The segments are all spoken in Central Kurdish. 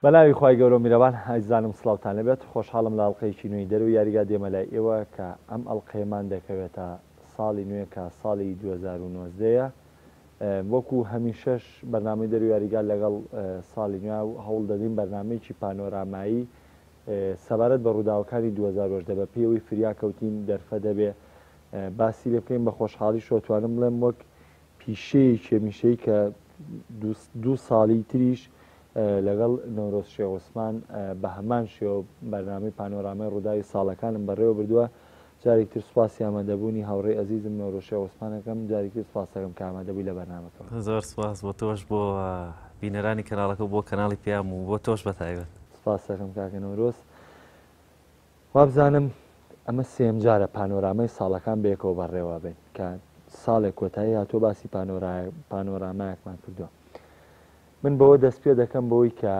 بەناوی خوای گەورە و میرەوان ئایزانم سڵاوتان لەبێت خۆشحاڵم لە ئەڵقەیەکی نوێی دەرو یاریگا دێمە لای ئێوە کە ئەم ئەڵقەیەمان دەکەوێتە ساڵی نوێ کە ساڵی 2009ەیە وەکو هەمیشەش بەرنامەی دەرو یاریگا لەگەڵ ساڵی نوێ و هەوڵ دەدەین بەرنامەیەکی پانۆرامایی سەبارەت بە ڕووداوەکانی 2010 بە پێوەی فریا کەوتین دەرفە دەبێ باسی لێ بکەین بە خۆشحاڵی شۆتوانم بڵێم وەک پیشەیەکی هەمیشەی کە دوو ساڵی تریش لەگەڵ نۆرۆز شێخ عوسمان بە هەمان شێوە بەرنامەی پانۆرامای ڕووداوی ساڵەکانم بەڕێوە بردووە. جارێکتر سوپاسی ئامادەبوونی هاوڕێی ئەزیزم نۆرۆز شێخ عوسمانەکەم جارێکتر سوپاس دەکەم کە ئامادەبووی لە بەرنامەکەەوە. زۆر سوپاس بۆ تۆش بۆ بینەرانی کەناڵەکە بۆ کەناڵی پیام و بۆ تۆش بەتایبەت. سوپاس دەکەم کاکە نۆرۆز. وابزانم ئەمە سێم جارە پانۆرامای ساڵەکان بەیەکەوە بەڕێوە بێن کە ساڵێک کۆتایی هاتۆ باسی پانۆرامایەکمان کردووە. من بەوە دەست پێ دەکەم بەوەی کە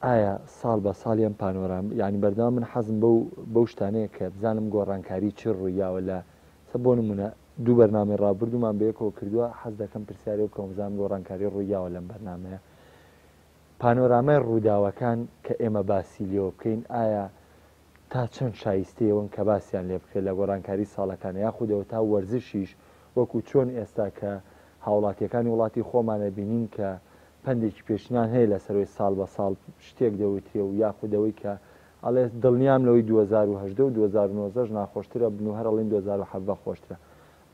ئایا ساڵ بە ساڵیان پانۆرام یعنی بەردەوام من حەزم بەو شتانەیە کە بزانم گۆڕانکاری چ ڕوویاوە لە بۆ نمونە دوو بەرنامەی ڕابردوومان بەیەکەوە کردووە حەز دەکەم پرسیاری بکەم بزانم گۆڕانکاری ڕوویاوە لەم بەرنامەیە پانۆرامای ڕووداوەکان کە ئێمە باسی لێوە بکەین ئایا تا چەند شایستەیەوەن کە باسییان لێ بکرێت لە گۆڕانکاری ساڵەکان یاخودەوە تا وەرزشیش وەکو چۆن ئێستا کە هاوڵاتیەکانی وڵاتی خۆمانە بینین کە پندێکی پێشنان هەیە لە سەرۆی ساڵ بە ساڵ شتێک دەوترێ و یاخودەوەی کە ئەڵێ دڵنیام لەوەی 2010 و 2009 ناخۆشترە بن و هەرڵین 2007 خۆشترە.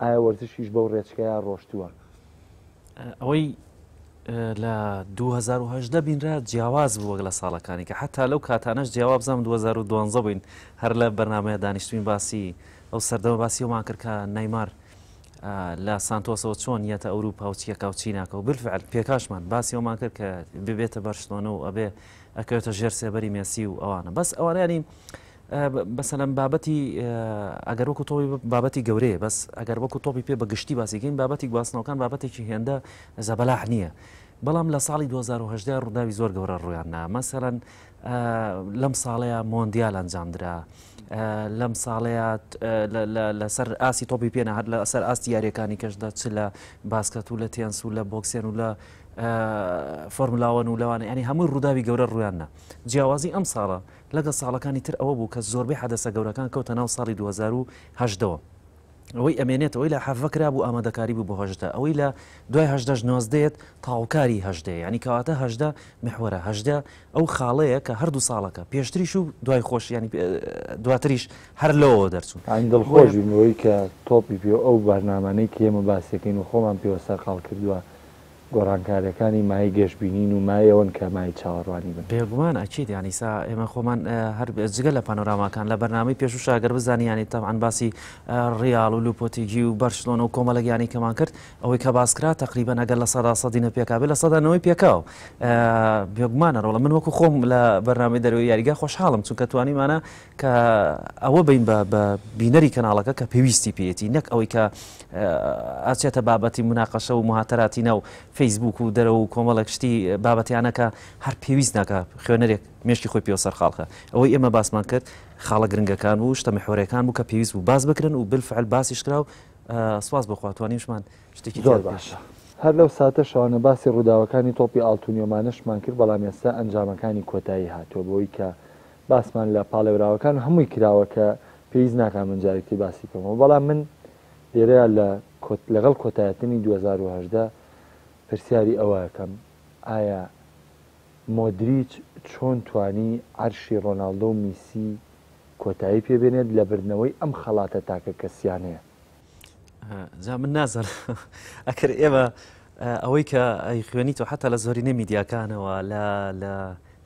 ئایا وەرزشیش بەو ڕێچکەیە ڕۆشتووە؟ ئەوەی لە 2010 بینرا جیاواز بووە لە ساڵەکانی کە حتا لەو کاتانەش جیاوا بزانم 2012 بووین هەر لە بەرنامەیە دانیشتوین باسی ئەو سەردەمە باسی ئەومان کرد کە نەیمار لە سانتۆسەوە چۆن یەتە ئەوروپا و چیەکە و چیناکە و بالفعل پێکاشمان باسی ئەومان کرد کە ببێتە بەرشلۆنە و ئەبێ ئەکەوێتە ژێر سێبەری مێسی و ئەوانە بەس ئەوانیانی بەسەلەم بابەتی ئەگەر وەکو تۆپی بابەتی گەورەیە بەس ئەگەر وەکو تۆپی پێ بە گشتی باسیکەین بابەتی گواستنەوەکان بابەتێکی هێندە زەبەلاح نییە. بەڵام لە ساڵی 2010 ڕووداوی زۆر گەورە ڕوویاننا مەسەرەن لەم ساڵەیە مۆندیال ئەنجامدرا لەم ساڵەیە لەسەر ئاسی تۆپی پێنە هەر لە سەر ئاستی یاریەکانی کەشدا چ لە باسکەت و لە تێنس و لە بۆکسێن و لە فۆرمولاوەن و لەوانە ینی هەمووی ڕووداوی گەورە ڕویاننا. جیاوازی ئەم ساڵە لەگەڵ ساڵەکانی تر ئەوە بوو کە زۆربەی حەدەسە گەورەکان کەوتە ناو ساڵی 2010ەوە ئەوەی ئەمێنێت ئەوەی لە حەڤە کرا بوو ئامادەکاری بوو بۆ هەژدە ئەوەی لە دوای هەژدەش نۆزدەیەت تاوکاری هەژدەیە ینی کەواتە هەژدە محوەرە هەژدە ئەو خاڵەیە کە هەردوو ساڵەکە پێشتریش و دوای خۆش ینی دواتریش هەر لەوە دەرچوون دڵخۆشبووینەوەی کە تۆپی پێ ئەو بەرنامانەی کە ئێمە باسیەکەین و خۆمان پێوە سەرقاڵ کردووە گۆڕانکاریەکانی مای گەشتبینین و مایەوەن کە مای چاوەڕوانی بن بێگومان ئەچیت ینیسا ئێمە خۆمان هەر جگە لە پانۆراماکان لە بەرنامەی پێش و شاگەر بزانانی تەعاان باسی ڕیال و لوپۆتیگی و بەرشلۆنە و کۆمەڵگیانی کەمان کرد ئەوەی کە باسکرا تقریبان ئەگەر لە سەدینە پێکابێ لە سەدانەوەی پێکاو بێگومانەڕۆڵە من وەکو خۆم لە بەرنامەی دەروی یاریگا خۆشحاڵم چونکە توانیمانە کە ئەوە بین بە بینەری کەناڵەکە کە پێویستی پێێتی نەک ئەوەی کە ئاچێتە بابەتی مناقەشە و مهاتەراتی ناو فەیسبوک و دەرە و کۆمەڵک شتی بابەتیانەکە هەر پێویست ناکە خوێنەرێک مێشتی خۆی پێوە سەرخاڵکە ئەوەی ئێمە باسمان کرد خاڵە گرنگەکان و شتە محورەکان بوو کە پێویست بوو باز بکرن و بالفعل باسیش کرا و سواز بخواتوانیشمان شتێکی زۆر باشە. هەر لەو ساتە شەوانە باسی ڕووداوەکانی تۆپی ئاڵتونیۆمانەشمان کرد بەڵام ئێستا ئەنجامەکانی کۆتایی هاتووە بۆی کە باسمان لە پاڵێوراوەکان هەمووی کراوە کە پێویست ناکات من جارێکی باسی بکەمەوە بەڵام من لێرەیە لەگەڵ کۆتایەتنی 2010 پرسیاری ئەوەکەم ئایا مۆدریچ چۆن توانی عەرشی ڕۆناڵدۆ و میسی کۆتایی پێبێنێت لە بردنەوەی ئەم خەڵاتە تاکە کەسیانەیە؟ جا من نازانم ئەکر ئێمە ئەوەی کە ئەی خوێنیتەوە حتا لە زۆرینەی میدیاکانەوە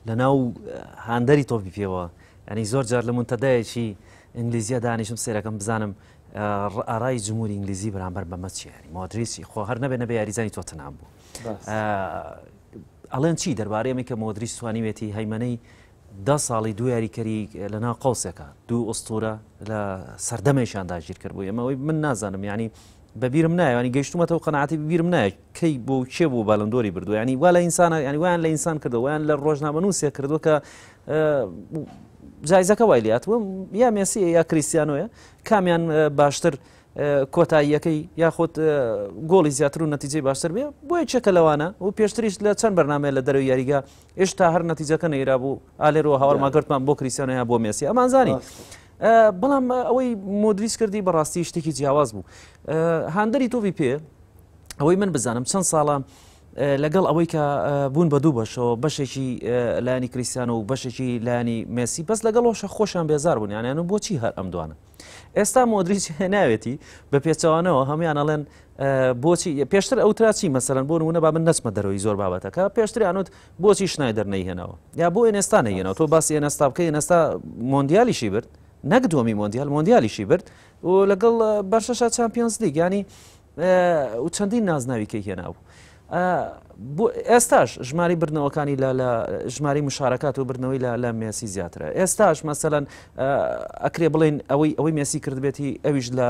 لە ناو هاندەری تۆپی پێوە ینی زۆر جار لە منتەدایەکی ئینگلیزیە دانیشم سێرەکەم بزانم ئارای جمهوری ئینگلیزی بەرامبەر بەمە چیاری مۆدریچی خۆ هەر نەبێ یاریزانی تۆتەنام بوو ئەڵێن چی دەربارەی ئەمەی کە مۆدریچ توانیوێتی هەیمەنەی 10 ساڵی دوو یاریکەری لەناو قەوسێکە دوو ئوستورە لە سەردەمێکیان داگیر کرد بوو ئەمەوەی من نازانم ینی بەبیرم نایە ینی گەیشتومەتەوە قەناعەتی ببیرم نایە کەی بۆ کێ بوو باڵندۆری بردو ینی وا لە ئینسانە ینی ویان لە ئینسان کردەوە ویان لە ڕۆژنامەنووسێ کردووە کە جایزەکە وای لاتوە یا مێسی یا کریستیانۆیە کامیان باشتر کۆتاییەکەی یاخۆت گۆڵی زیاتر و نەتیجەی باشتر بێ بۆیە چەکە لەوانە و پێشتریش لە چەند بەرنامەیە لە دەروی یاریگا هێشتا هەر نەتیجەکە نەیرا بوو ئالێرەوە هاوارماگرتمان بۆ کریستیانۆ بۆ مێسی ئەمانزانی بەڵام ئەوەی مۆدریس کردی بەڕاستی شتێکی جیاواز بوو هاندەری تۆبی پێ ئەوەی من بزانم چەند ساڵە لەگەڵ ئەوەی کە بوون بە دوو بەشەوە بەشێکی لایانی کریستیانۆ و بەشێکی لایانی مێسی بەس لەگەڵەوەشە خۆشیان بێزار بوون یانیان و بۆچی هەر ئەم دوانە ئێستا مۆدریچ ناوێتی بە پێچەوانەوە هەمویان ئەڵێن بۆچی پێشتر ئەوتراچی مەسەرەن بۆ نمونە با من نەچمە دەرەوەی زۆر بابەتەکە پێشتریانوت بۆچی شنایدەر نەیهێنەوە یا بۆ ئێنێستا نەیهێنەوە تۆ باسی ئێنەستا بکەی ئێنەستا مۆندیالیشی برد نەک دووەمی مۆندیالیشی برد و لەگەڵ بەشەشە چامپیۆنز لیگ ینی و چەندین نازناویکەی هێناوە ئێستاش ژماری بردنەوەکانی لە ژماری مشارەکات و بردنەوەی لە مێسی زیاترە ئێستاش مەسەلەن ئەکرێ بڵێن ئەوەی مێسی کردبێتی ئەویش لە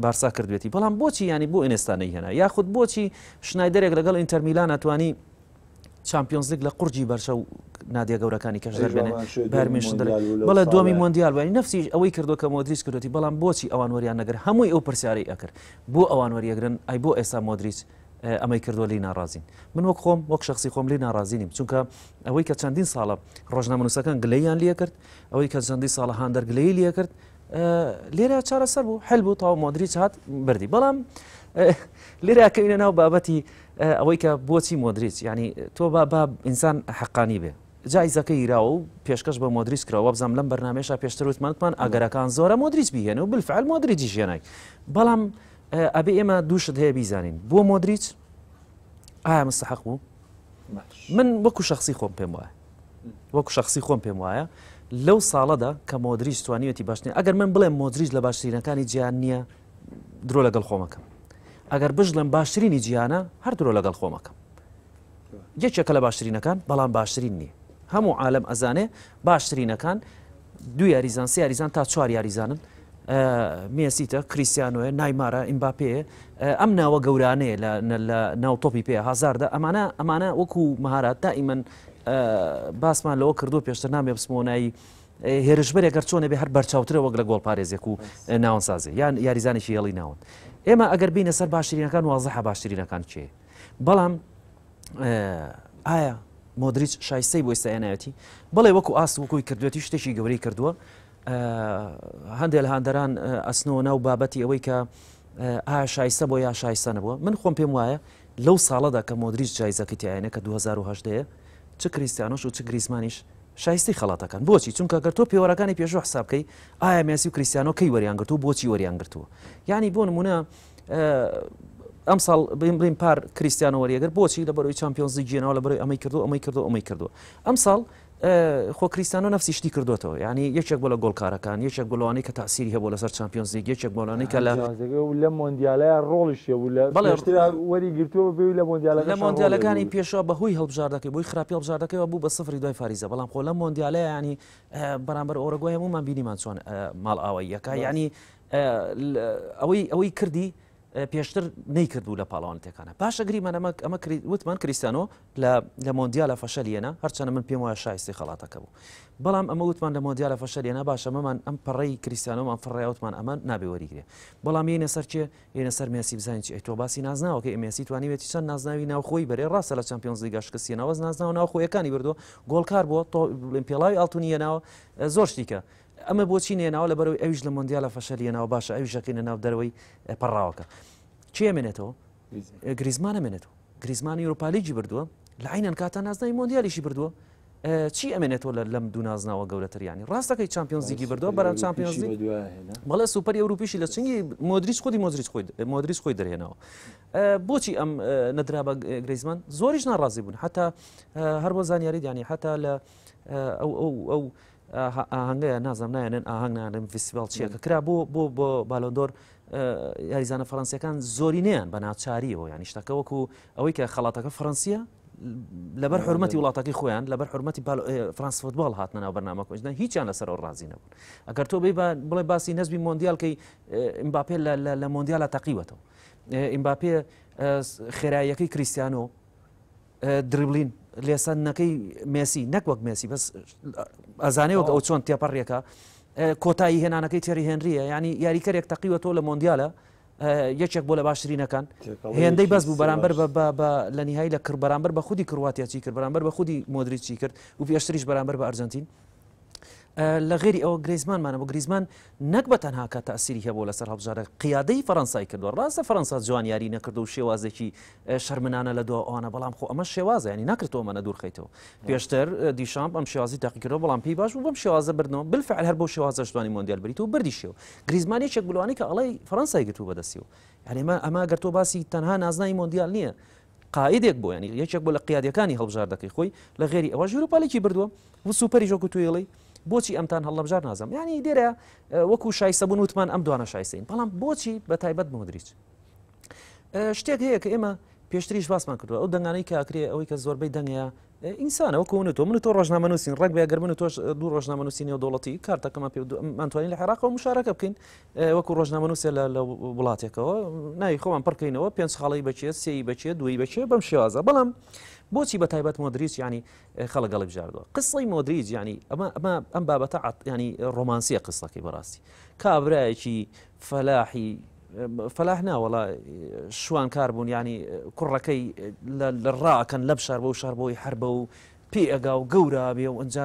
بارسا کردبێتی بەڵام بۆچی ینی بۆ ئێنێستا نەیهێنا یاخود بۆچی شنایدەرێک لەگەڵ ئینتەر میلان ئەتوانی چامپیۆنز لیگ لە قورجی بەرشە و نادیە گەورەکانی کەش دەربێنێ بەرمێشن بەڵێ دووەمی مۆندیال وای نفسی ئەوەی کردو کە مۆدریچ کردوتی بەڵام بۆچی ئەوان وەریان نەگەر هەمووی ئەو پرسیارەی ئەکرد بۆ ئەوان وەریەگرن ئەی بۆ ئێستا مۆدریچ ئەمەی کردووە لی ناڕازین من وەک خۆم وەک شخصی خۆم لی ناڕازینیم چونکە ئەوەی کە چەندین ساڵە ڕۆژنامەنووسەکان گلەیان لێ کرد ئەوەی کە چەندی ساڵە هاندەر گلەیی لێ کرد لێرە چارەسەر بوو حل بوو تاو مۆدریچ هات بردی بەڵام لێرە کەینە ناو بابەتی ئەوەی کە بۆچی مۆدریچ ینی تۆ با ئینسان حەقانی بێ جایزەکە ایراوە و پێشکەش بە مۆدریچ کراوە بزانام لەم بەرنامێشە پێشتر وتمانتمان ئەگەرەکان زۆرە مۆدریچ بهێنە و بالفعل مۆدریچی ژێنای بەڵام ئەبێ ئێمە دووشت هەیە بیزانین بۆ مۆدریچ ئایا مستحق بوو من وەکو شخصی خۆم پێم وایە وەکو شخصی خۆم پێم وایە لەو ساڵەدا کە مۆدریچ توانیوەتی باشترین ئەگەر من بڵێم مۆدریچ لە باشترینەکانی جیهان نییە درۆ لەگەڵ خۆمەکەم ئەگەر بژڵێم باشترینی جیهانە هەر درۆ لەگەڵ خۆمەکەم یەکێکە لە باشترینەکان بەڵام باشترین نییە هەموو عالم ئەزانێ باشترینەکان دو یاریزان سێ یاریزان تا چوار یاریزانن مێسیتە کریستیانۆیە نایمارە ئیمباپێ ئەم ناوە گەورانەیە لە ناو تۆپی پێ هازاردا ئەمانە وەکو مەهارات دائیمەن باسمان لەوە کردو پێشتر نامێ بسمۆنایی هێرشبەرێک گەر چۆنە بێ هەر بەرچاوترە وەک لە گۆڵ پارێزێک و ناوەسازێ یان یاریزانێکی هێڵی ناون ئێمە ئەگەر بینە سەر باشترینەکان وازەحە باشترینەکان چێ بەڵام ئایا مۆدریچ شایستەی بۆ ئێستا هێنایەتی بڵێ وەکو ئاست وەکوی کردوێتی شتێکی گەورەی کردووە هەندێک لە هاندەران ئەسنەوە ناو بابەتی ئەوەی کە ئایا شایستە بۆ یا شایستە نەبووە من خۆم پێم وایە لەو ساڵەدا کە مۆدریچ جایزەکەی تیایەنە کە 2010 چ کریستیانۆش و چ گریزمانیش شایستی خەڵاتەکان بۆچی چونکە گەر تۆ پێوەڕەکانی پێشوە حساب بکەی ئایا مێسی و کریستیانۆ کەی وەریانگرتو بۆچی وەریانگرتووە یعنی بۆ نمونە ئەم ساڵ بڵین پار کریستیانۆ وەریەگەر بۆچی لە بەرەوەی چامپیۆنز لیگ گێنەوە لە بەرەوەی ئەمەی کردو ئەم ساڵ خۆ کریستیانۆ نفسی شتی کردوتەوە ینی یەکێک بۆ لە گۆڵکارەکان یەکێک بۆلوانی کە تاسیری هەبوو لەسەر چامپیۆنز لیگ یەکێک بۆلانی کە لە مۆندیالەیە ڕۆڵیشە وەری گرتووە بێ لە مۆندیالەکانی پێشەوە بەهۆی هەڵبژاردەکەی بۆی خراپی هەڵبژاردەکەیەوە بوو بە 0 دوای فاریزە بەڵام خۆ لە مۆندیالەیە ینی بەرامبەر ئۆرەگۆی هەمومان بینیمان چۆن ماڵ ئاواییەکە ینی ئەوەی کردی پێشتر نەیکردبوو لە پاڵەوانتەکانە باشە گریمان ئەمە وتمان کریستیانۆ لە مۆندیالە فەشەلێنە هەرچەنە من پێم وایە شایستی خەڵاتەکە بوو بەڵام ئەمە وتمان لە مۆندیالە فەشەلێنە باشە مەمان ئەم پەڕەی کریستیانۆمان فڕێوتمان ئەمە نابێ وەریگرێ بەڵام یەنە سەر چێ یەنە سەر مێسی بزانین چی تۆ باسی نازناوەکە مێسی توانیوێتی چەند نازناوی ناوخۆی بەرێ ڕاستە لە چامپیۆنز لیگ شکستێنەوە نازناو ناوخۆیەکانی بردو گۆڵکار بووە تۆ پێڵاوی ئاڵتونیەناوە زۆر شتیکە ئەمە بۆچی نێناوە لە بەرەوەی ئەویش لە مۆندیالە فەشەلێنەوە باشە ئەویشەکەینە ناو دەرەوەی پەڕاوەکە چی ئەمێنێتەوە گریزمان ئەمێنێتەوە گریزمانی ئەوروپالیگی بردووە لە عینەن کاتە نازناوی مۆندیالیشی بردووە چی ئەمێنێتەوە لەم دوو نازناوە گەورەتر ینی ڕاستەکەی چامپیۆنز لیگی بردووە بەرام چامپیۆنز لیگ بەڵێ سوپەری ئەوروپیشی لە چنگی مۆدریچ خۆی دەرهێنەوە بۆچی ئەم نەدرا بە گریزمان زۆریش ناڕازی بوون حتا هەر بۆ زانیاریت ینی حتا لە ئەو ئاهەنگەیە نازانم نایەنن ئاهەنگ نایەنم فیستیڤال چیەکە کرا بۆ بالۆندۆر یاریزانە فەڕەنسیەکان زۆرینیان بە ناچاریەوە ینی شتەکە وەکو ئەوەی کە خەڵاتەکە فەڕەنسیە لەبەر حرمەتی وڵاتەکەی خۆیان لەبەر حرمەتی فرانس فوتبال هاتنە ناو بەرنامەکەشدان هیچیان لەسەرەوە ڕازی نەبوون ئەگەر تۆ بڵێ باسی نەزبی مۆندیالکەی ئیمباپێ لە مۆندیالە تەقیوەتەوە ئیمباپێ خێراییەکەی کریستیانۆ دریبلین لێسەنەکەی مێسی نەک وەک مێسی بەس ئەزانەی وەک ئەو چۆن تێپەڕێکە کۆتایی هێنانەکەی تێری هێنریە ینی یاریکەرێک تەقیوە تۆ لە مۆندیالە یەکێک بۆ لە باشترینەکان هێندەی بەس بوو بەرامبەر لە نهایی لە کرد بەرامبەر بە خودی کرواتیا چی کرد بەرامبەر بە خودی مۆدریچی کرد و پێشتریش بەرامبەر بە ئەرجنتین لە غێری ئەوە گریزمانمانە بۆ گریزمان نەک بە تەنها کە تەسیری هەبوو لەسەر هەڵبژارە قیادەی فەڕەنسای کردووە ڕاستە فەڕەنسا جوان یاری نەکردو و شێوازێکی شەرمنانە لە دو ئەوانە بەڵام خۆ ئەمە شێوازە ینی ناکرێتەوە ئەمە دوورخەیتەوە پێشتر دیشامپ ئەم شێوازی تاقیکردەوە بەڵام پێی باش و بەم شێوازە بردنەوە بالفعل هەر بۆ شێوازە شتوانی مۆندیال بریت و بردیشەوە گریزمان یەکێک بڵوانی کە ئەڵەی فەڕەنسای گرتووە بەدەستیەوە یعنی ئەمە گەر تۆ باسی تەنها نازنای مۆندیال نییە قائدێک بۆ ینی یەکێک بۆ لە قیادەکانی هەڵبژاردەکەی خۆی لە غێری ئەوە ژوروپالێکی بردووە و سوپەری ژۆکو توێڵی بۆچی ئەمتان هەڵەبژار نازم ینی دێرە وەکو شایستەبوون وتمان ئەم دوانە شایستین بەڵام بۆچی بە تایبەت مۆدریچ شتێک هەیە کە ئێمە پێشتریش باسمان کردووە ئەو دەنگانەی کە ئەکرێ ئەوەی کە زۆربەی دەنگەیە ئینسانەوە کۆنێتەوە من تۆ ڕۆژنامەنووسین ڕێک بێگەر من تۆش دوو ڕۆژنامەنووسینی و دەوڵەتی کارتەکەمان پێمانتوانین لە عێراقەوە مشارەکە بکەین وەکو ڕۆژنامەنووسێ لە وڵاتێکەوە ناوی خۆمان پڕکەینەوە پێنج خاڵی بچێت سێی بچێت دوی بچێت بەم شێوازە بەڵام بۆچی بە تایبەت مۆدریچ ینی خەڵک گەڵی بژاردووە قسەی مۆدریچ ینی ئەم بابەتە ینی ڕۆمانسیە قسەکەی بەڕاستی کابرایەکی فەلاحی فەلاح ناوەڵا شوان کار بوون ینی کوڕەکەی لە ڕاکەن لە شار بە و شار بۆی هەر بە و پێ ئەگا و گەورە بێ و ئەنج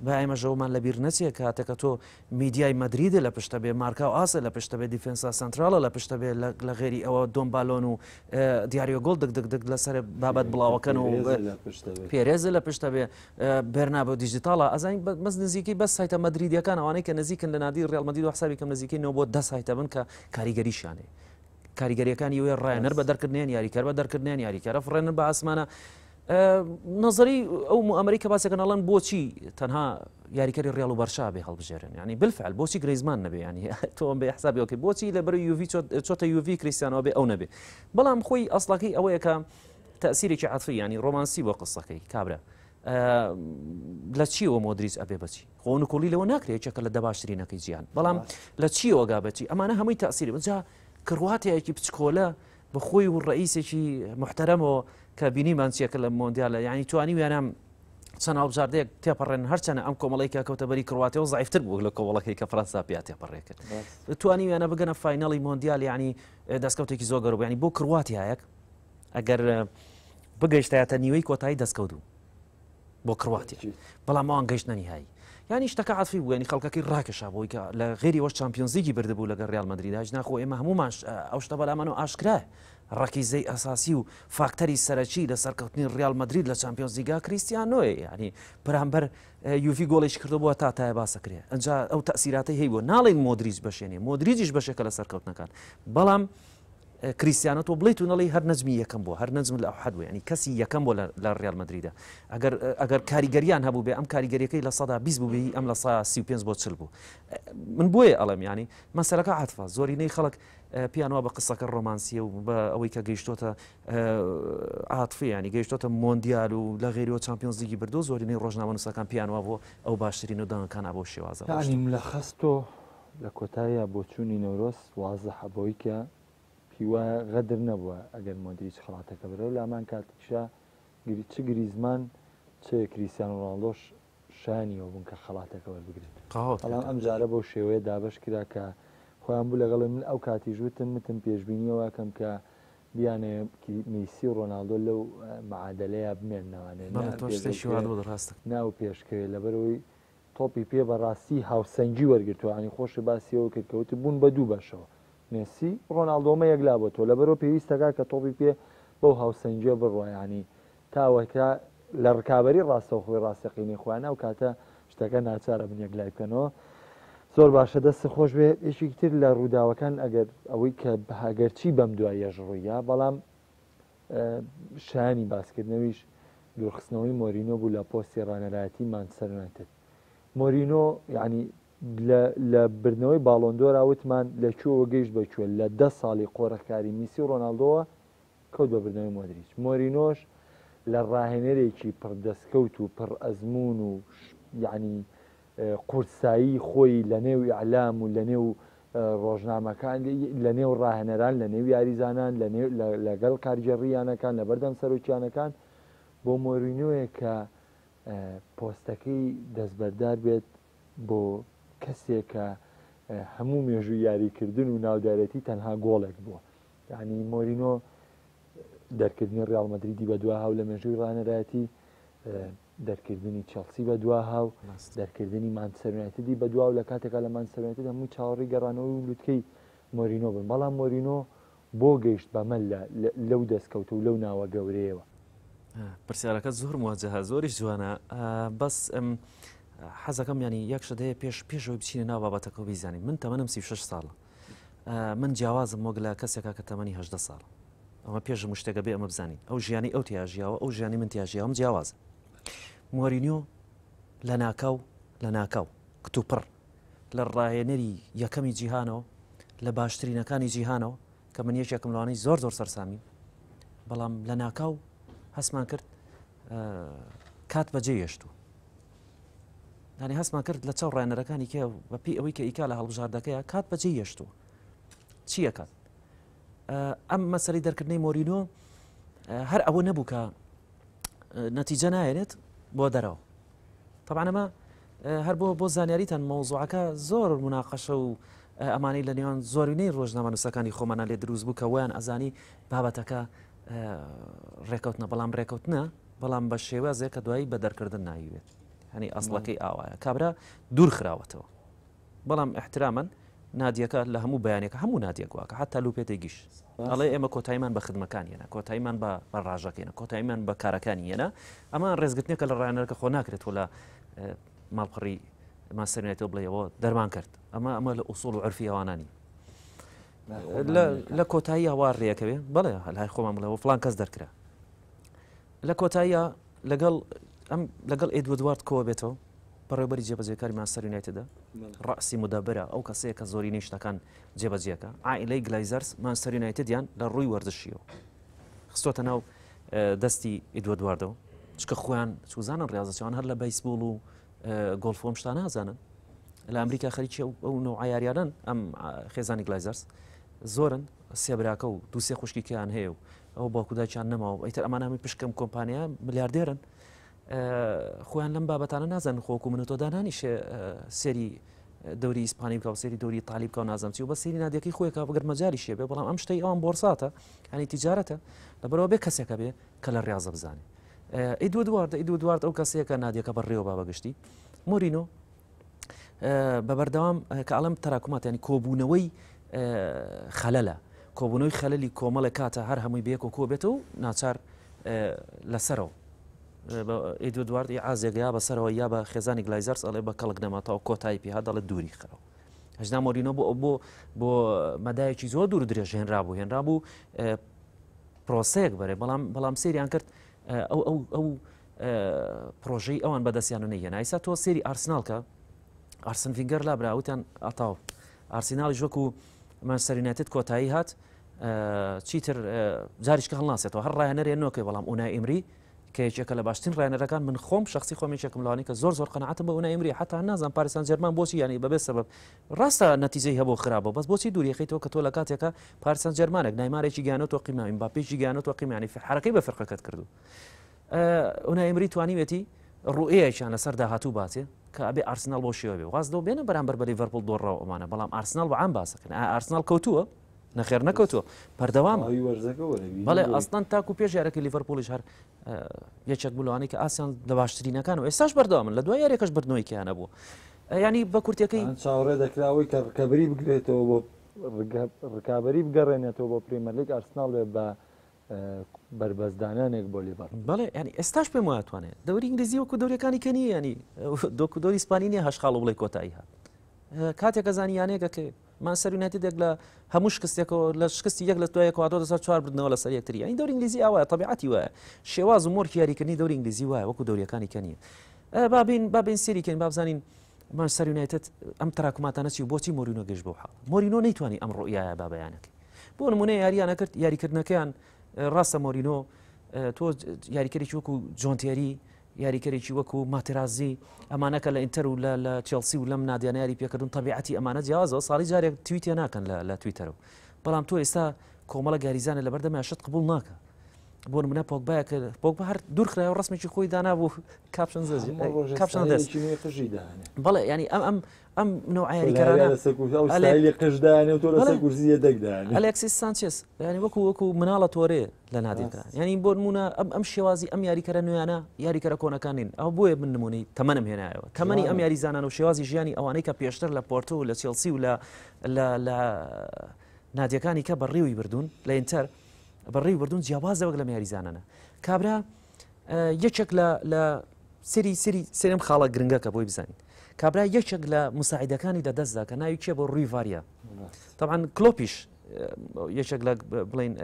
بە ئێمەژەومان لە بیر نەچێت کاتێکە تۆ میدیای مەدریدە لە پشتە بێ مارکا و ئاسە لە پشتە بێ دیفێنسا سنترالە لە پشتە بێ لە غێری ئەوە دۆمبالۆن و دیاریۆ گۆڵ دەک لەسەر بابەت بڵاوەکەن و پێرێزە لە پشتە بێ بەرنابە و دیجیتاڵە ئەزانین مەز نزیکی بەس سایتە مەدریدیەکان ئەوانەی کە نزیکن لە نادی ڕێڵ مەدرید و حسابی کەم نزیکەینەوە بۆ 10 سایتە بن کە کاریگەریشانێ کاریگەریەکانی وێ ڕایەنەر بە دەرکردنیان یاریکار بە دەرکردنیان یاریکارە فڕێنن بە ئاسمانە نظری ئەو ئەمریکا باسەکەن ئەڵەن بۆچی تەنها یاریکاری ڕێڵ و بەرشا بێ هەڵبژێرن ینی بالفعل بۆچی گریزمان نەبێ ینی تۆم بە حسابیەوەکەی بۆچی لە بەر یوڤی چۆتە یوڤی کریستیانەوە بێ ئەو نەبێ بەڵام خۆی ئەسڵەکەی ئەوەیە کە تەسیرێکی عەتفی ینی ڕۆمانسی بۆ قسەکەی کابرا لە چیەوە مۆدریچ ئەبێ بچی خۆ نکۆڵی لەوە ناکرێت یەکێکە لە دەباشترینەکەی جیان بەڵام لە چیەوە گابەتی ئەمانە هەمووی تەسیری بجا کڕواتەیەکی بچکۆلە بە خۆی و ڕئیسێکی محتەرەمەوە کە بینیمان چیەکە لە مۆندیالە یعنی توانی ویانام چەند هەڵبژاردەیەک تێپەڕێن هەرچەنە ئەم کۆمەڵێکە کەوتە بەری کڕواتەوە زایفتر بوو لە کۆمەڵەکەی کە فەرەنسا پیا تێپەڕێ کرد توانی ویانە بگەنە فاینەڵی مۆندیال ینی دەستکەوتێکی زۆر گەورە ینی بۆ کڕواتیایەک ئەگەر بگەیشتایەتە نیوەی کۆتایی دەستکەوتو بۆ کڕواتی بەڵام ئەوان گەیشتە نیهایی ینی شتەکە عەتفی بوو ینی خەڵکەکەی ڕاکێشا بۆی کە لە غێری ئەوەش چامپیۆنزیکی بردبوو لەگەڵ ڕیال مەدریداش ناخۆ ئێمە هەمومان ئەو شتە بەلامانەوە ئاشکرایە ڕەکیزەی ئەساسی و فاکتەری سەرەکی لە سەرکەوتنی ڕیال مەدرید لە چامپیۆنزیگا کریستیانۆیە ینی بەرامبەر یوڤی گۆڵێکی کردو بووە تایە باسەکرێ ئەنج ئەو تەسیراتی هەیە بووە ناڵێن مۆدریچ بەشێنێ مۆدریچیش بەشێکە لە سەرکەوتنەکان بەڵام کریستیانە تۆ بڵیت و نەڵی هەر نەجمی یەکەم بووە هەر نەجم لە ئەحد بوو ینی کەسی یەکەم بۆ لە ڕیال مەدریدە ئەگەر کاریگەریان هەبوو بێ ئەم کاریگەریەکەی لە 120 بوو بێ ئەم لە 135 بۆ 40 بوو من بۆیە ئەڵم ینی مەسەلەکە عەتفە زۆرینەی خەڵک پیانەوە بە قسەکە ڕۆمانسیە و بە ئەوەی کە گەیشتۆتە عاتفی ینی گەیشتۆتە مۆندیال و لە غێریەوە چامپیۆنزیگی بردو زۆرینەی ڕۆژنامەنووسەکان پیانەوە بۆ ئەو باشترین و دەنگەکان بۆ شێوازە لە خەستۆ لە کۆتاییە بۆ چوونی نەورۆز وازە حەبەوەی کە پیوە غەدر نەبووە ئەگەر مۆدریچ خڵاتەکە بەرەو لامان کاتیشا چ گریزمان چ کریستیانۆ ڕۆناڵدۆش شانیەوە بوون کە خڵاتەکە وەربگرێت بەڵام ئەم جارە بۆ شێوەیە دابش کرا کە خۆیان بوو لەگەڵ من ئەو کاتیش وتم پێشبینیەوە کەم کە بیانێ میسی و ڕۆناڵدۆ لەو معادلەیە بمێننەوانێ ناو پێشکەوێت لەبەرەوەی تۆپی پێ بەڕاستی هاوسەنگی وەرگرتووە ینی خۆشی باسیەوە کرد کەوتی بوون بە دوو بەشەوە مێسی ڕۆناڵدۆمە یەکلا بۆ تۆ لەبەرەوە پێویستەکە کە تۆپی پێ بەو هاوسەنجە بڕوە ینی تاوەکە لە ڕکابەری ڕاستەوە خۆی ڕاستەقینی خوانە و کاتە شتەکە ناچارە بن یەکلای بکەنەوە زۆر باشە دەستی خۆش بێ یەکێکی تر لە ڕووداوەکان ئەگەر ئەوەی کە هەگەرچی بەم دوای یەژڕوویە بەڵام شایانی باسکردنەوەیش دوورخستنەوەی مۆرینۆ بوو لە پۆستی ڕانەرایەتی مانچستەر یونایتد مۆرینۆ یعنی لە بردنەوەی باڵۆندۆرا وتمان لەکوێوە گەیشت بەکوێ لە 10 ساڵی قۆڕەکاری میسی و ڕۆناڵدۆوە کەوت بە بردنەوەی مۆدریچ مۆرینۆش لە ڕاهێنەرێکی پڕدەستکەوت و پڕ ئەزمون و یعنی قورسایی خۆی لە نێو ئیعلام و لە نێو ڕۆژنامەکان لە نێو ڕاهێنەران لە نێو یاریزانان لەگەڵ کارگەڕیانەکان لە بەردەم سەرۆکیانەکان بۆ مۆرینۆیە کە پۆستەکەی دەستبەردار بێت بۆ کەسێک کە هەموو مێژووی یاریکردن و ناودارەتی تەنها گۆڵێک بووە. یعنی مۆرینۆ دەرکردنی ڕیاڵ مەدریدی بە دوا هاو لە مێژووی ڕانەرایەتی، دەرکردنی چەلسی بە دوا هاو، دەرکردنی مانچستەر یونایتدی بە دوا و لە کاتێکا لە مانچستەر یونایتد هەمووی چاوەڕی گەڕانەوە و لوتکەی مۆرینۆ بن. بەڵام مۆرینۆ بۆ گەیشت بەمە لەو دەستکەوت و لەو ناوە گەورەیەوە. پرسیارەکە زۆر مواجهە زۆریش جوانە، بەس حەزەکەم ینی یەک شەدەیە پێشەوەی بچینە ناو بابەتەکە بیزانین. من تەمەنم 36 ساڵە، من جیاوازم وەک لە کەسێکا کە تەمەنی 18 ساڵ. ئەمە پێشم شتێکە بێ ئەمە بزانین. ئەو ژیانی ئەو تیاژیاوە، ئەو ژیانی من تیاژیاوم جیاوازە. مۆرینیۆ لە ناکاو کتوپڕ لە ڕاهێنەری یەکەمی جیهانەوە، لە باشترینەکانی جیهانەوە کە من یەکێکم لەوانەی زۆر سەرسامی، بەڵام لە ناکاو هەسمان کرد کات بەجێ هێشتووە. ینی هەسمان کرد لە چاو ڕێنەرەکانی کێ بەپی ئەوەی کە ئیکا لە هەڵبژاردەکەیە کات بەجێ هێشتووە. چییە کات؟ ئەم مەسەلەی دەرکردنەی مۆرینۆ هەر ئەوە نەبوو کە نەتیجە نایێنێت بۆ دەرەوە. طبعا ئەمە هەر بۆ زانیاریتان مۆزوعەکە زۆر مناقەشە و ئەمانەی لە نێوان زۆرینەی ڕۆژنامە نووسەکانی خۆمانە لێ دروست بوو کە ویان ئەزانی بابەتەکە ڕێکەوتنە، بەڵام ڕێکەوتنە، بەڵام بە شێوازێک کە دوایی بە دەرکردن ناوێت. هەنی ئەسڵەکەی ئاوایە کابرا دوور خراوەتەوە. بەڵام احترامەن نادیەکە لە هەموو بەیانێکە هەموو نادیەک واکە حتا لوپێتی گیش ئەڵێ ئێمە کۆتاییمان بە خدمەکانیەنە، کۆتاییمان بە ڕاژەکەێنە، کۆتاییمان بە کارەکانیەنە. ئەمە ڕێزگرتنێکە لە ڕێنەرەکە خۆ ناکرێتەوە لە ماڵپڕی ماسەرێتەوە بڵێەوە دەرمان کرد. ئەمە لە ئوسوڵ و عرفی ئەوانانی لە کۆتایی هەوا ڕێەکەوێ بڵێ لای خۆمان بڵێەوە فلان کەس دەرکرا. لە کۆتاییە لەگەڵ ئێدوارد کۆوە بێتەوە بەڕێوەبەری جێبەجێکاری مانچستەر یونایتدە، ڕەسی مدەبەرە ئەو کەسەیە کە زۆرینەی شتەکان جێبەجێەکە. عائیلەی گلایزەرس مانچستەر یونایتدیان لە ڕووی وەرزشیەوە خستۆتە ناو دەستی ئێدواردەوە، چکە خۆیان چوزانن ڕاضەچوان هەر لە بەیسبۆڵ و گۆڵفۆم شتان نازانن. لە ئەمریکا خەریکی ئەو نوع عیاریانن. ئەم خێزانی گلایزەرس زۆرن، سێبراکە و دووسێ خوشکیکیان هەیە و ئەو باوکوداچیان نەماوە. ئەیتر ئەمانەمی پشکەم کۆمپانیا ملیاردێرن، خۆیان لەم بابەتانە نازانن. خۆکو منەتۆ دانانیشێ سێری دەوری ئیسپانی بکە و سێری دەوری تاالب بکە و نازانچی و بە سێری نادیەکەی خۆیەکە بگەر مەجاری شێ بێ، بەڵام ئەم شتەی ئەوان بۆرساتە، هەنی تیجارەتە، لەبەرەوە بێ کەسێکە بێ کە لە ڕاضە بزانێ. ئیدوارد ئەو کەسەیە کە نادیەکە بەڕێوە بابەگشتی. مۆرینۆ بەبەردەوام کە ئەڵم تەراکومات ینی کۆبوونەوەی خەلەلە، کۆبوونەوەی خەلەلی کۆمەڵە کاتە هەر هەمووی بەیەک و کۆ بێتەوە و ناچار لەسەرەوە ئێدوارد ئازێک یا بەسەرەوە یا بە خێزانی گلایزەرس ئەڵێ بە کەڵک نەماتەوە کۆتایی پێ دەڵێت دووری خەرەوە. هەژنا مۆرینۆ بۆ مەدایەکی زۆر دوور درێژ هێنرابوو پرۆسەیەک بەرێ، بەڵام سێریان کرد ئەو پرۆژەی ئەوان بەدەستیانە نەیەنا. ئیسا تۆ سێری ئارسناڵکە، ئارسن ڤینگەر لابراوتیان ئەتاو ئارسیناڵی ژوەکو مانچستەر یونایتد کۆتایی هات، چیتر جاریشکە هەڵناسێتەوە هەر ڕایەنەرێنەوەکەی. بەڵام ئونای ئیمری کە یەکێکە لە باشترین ڕایەنەرەکان، من خۆم شخصی خۆمێکێکم لەوانەی کە زۆر قەنەعەتم بە ئونای ئیمری، حتا نازانم پاریس سان ژێرمان بۆچی ینی بەبێ سەبەب ڕاستە نەتیجەی هەبوو خراپە، بەس بۆچی دووریەکەیتەوە کە تۆ لە کاتێکە پاریس سان ژێرمانێک نایمارێکی گیانەوە قیماوی ئەمباپێکی گیانەوە قیمانی حرەکەی بە فەرقەکەت کردو. ئونای ئیمری توانیوێتی ڕوئەیەکیان لەسەر داهاتوو باتێ کە ئەبێ ئارسناڵ بۆ شێوە بێ واز دەو بێنە بەرامبەر بە لیڤەرپوڵ دۆڕەوە ئەمانە، بەڵام ئارسناڵ بە عام باسەکەن. ئارسناڵ کەوتووە نەخێر نەکەوتووە بەردەوامە. بەڵێ ئەستان تاکو پێش یارەکەی لیڤەرپوڵیش هەر یەکێک بوولەوانی کە ئاسیان لە باشترینەکان و ئێستاش بەردەوامن، لە دوای یارێکەش بردنەوەیکیانە بوو. ینی بە کورتەکەی چاوەڕێ دەکراوەی کە ڕکەبەری بگرێتەوە بۆ ڕکابەری بگەڕێنێتەوە بۆ پرێمەر لیگ ئارسناڵ بێ بە بربەزدانانێک بۆ لیڤەرپوڵ. بەڵێ ینی ئێستاش پێم واتوانێت دەوری ئینگلیزی وەکو دەوریەکانی کە نیە، ینی دۆکودۆری ئیسپانی نیە هەشخاڵ و بڵێ کۆتایی هات. کاتێکە زانیانەیەکە کە مانچستەر یونایتد لە هەموو شکستێکەوە لە شکستی یەک لە دوای کاتۆ دەسەر 4 بردنەوە لەسەر یەکتری. ئەین دەوری ئینگلیزی ئەوە تەبیعەتی وایە، شێواز و مۆرکی یاریکردنی دەوری ئینگلیزی وایە وەکو دەوریەکانی کە نیە. بابین سێریکەین بابزانین مانچستەر یونایتد ئەم تەراکوماتانە چی بۆچی مۆرینۆ گەشت بۆ حاڵ. مۆرینۆ نەیتوانی ئەم ڕوئیایە بابەیانەکەی. بۆ نمونەیە یاریانە کرد، یاریکردنەکەیان ڕاستە مۆرینۆ تۆ یاریکەرێکی وەکو جۆن تێری، یاریکەرێکی وەکو ماترازی، ئەمانەکە لە ئینتەر و لە چێلسی و لەم نادیانە یاری پێکردن تەبیعەتی ئەمانە جیازەوە ساڵی جارێک تویتێ ناکەن لە تویتەرەوە. بەڵام تۆ ئێستا کۆمەڵە گاریزانە لەبەردەما شت قبول ناکە. بۆ منە پۆگبا کرد پۆگبا هەر دوورخرای و ڕستمێکی خۆی دانا بوو کاپشن کاپشن دەست بەڵێ ینی ئەم نوعیاریکارانە قژدانێ و تۆ لەسەر کورسیە دەگدان ئەلێکسیس سانچێس ینی وەکو مناڵە تۆرێ لە نادیەکان ینی بۆ نمونە ئەم شێوازی ئەم یاریکەرە نوێیانە یاریکەرە کۆنەکانین ئەو بۆیە من نمونەی تەمەنم هێنایەوە تەمەنی ئەم یاریزانان و شێوازی ژیانی ئەوانەی کە پێشتر لە پۆرتۆ و لە چێلسی و لە نادیەکانی کە بەڕێوی بردوون لە ئینتەر بەڕێوی بردوون جیاواز وەک لە یاریزانانە کابرا یەکێک لە سریم خاڵە گرنگەکە بۆی بزانین کابرا یەکێک لە مساعیدەکانی دەدەستدا کە ناوی چێ بۆ ڕووی ڤاریا طبعاً کلۆپیش یەکێک لە بڵین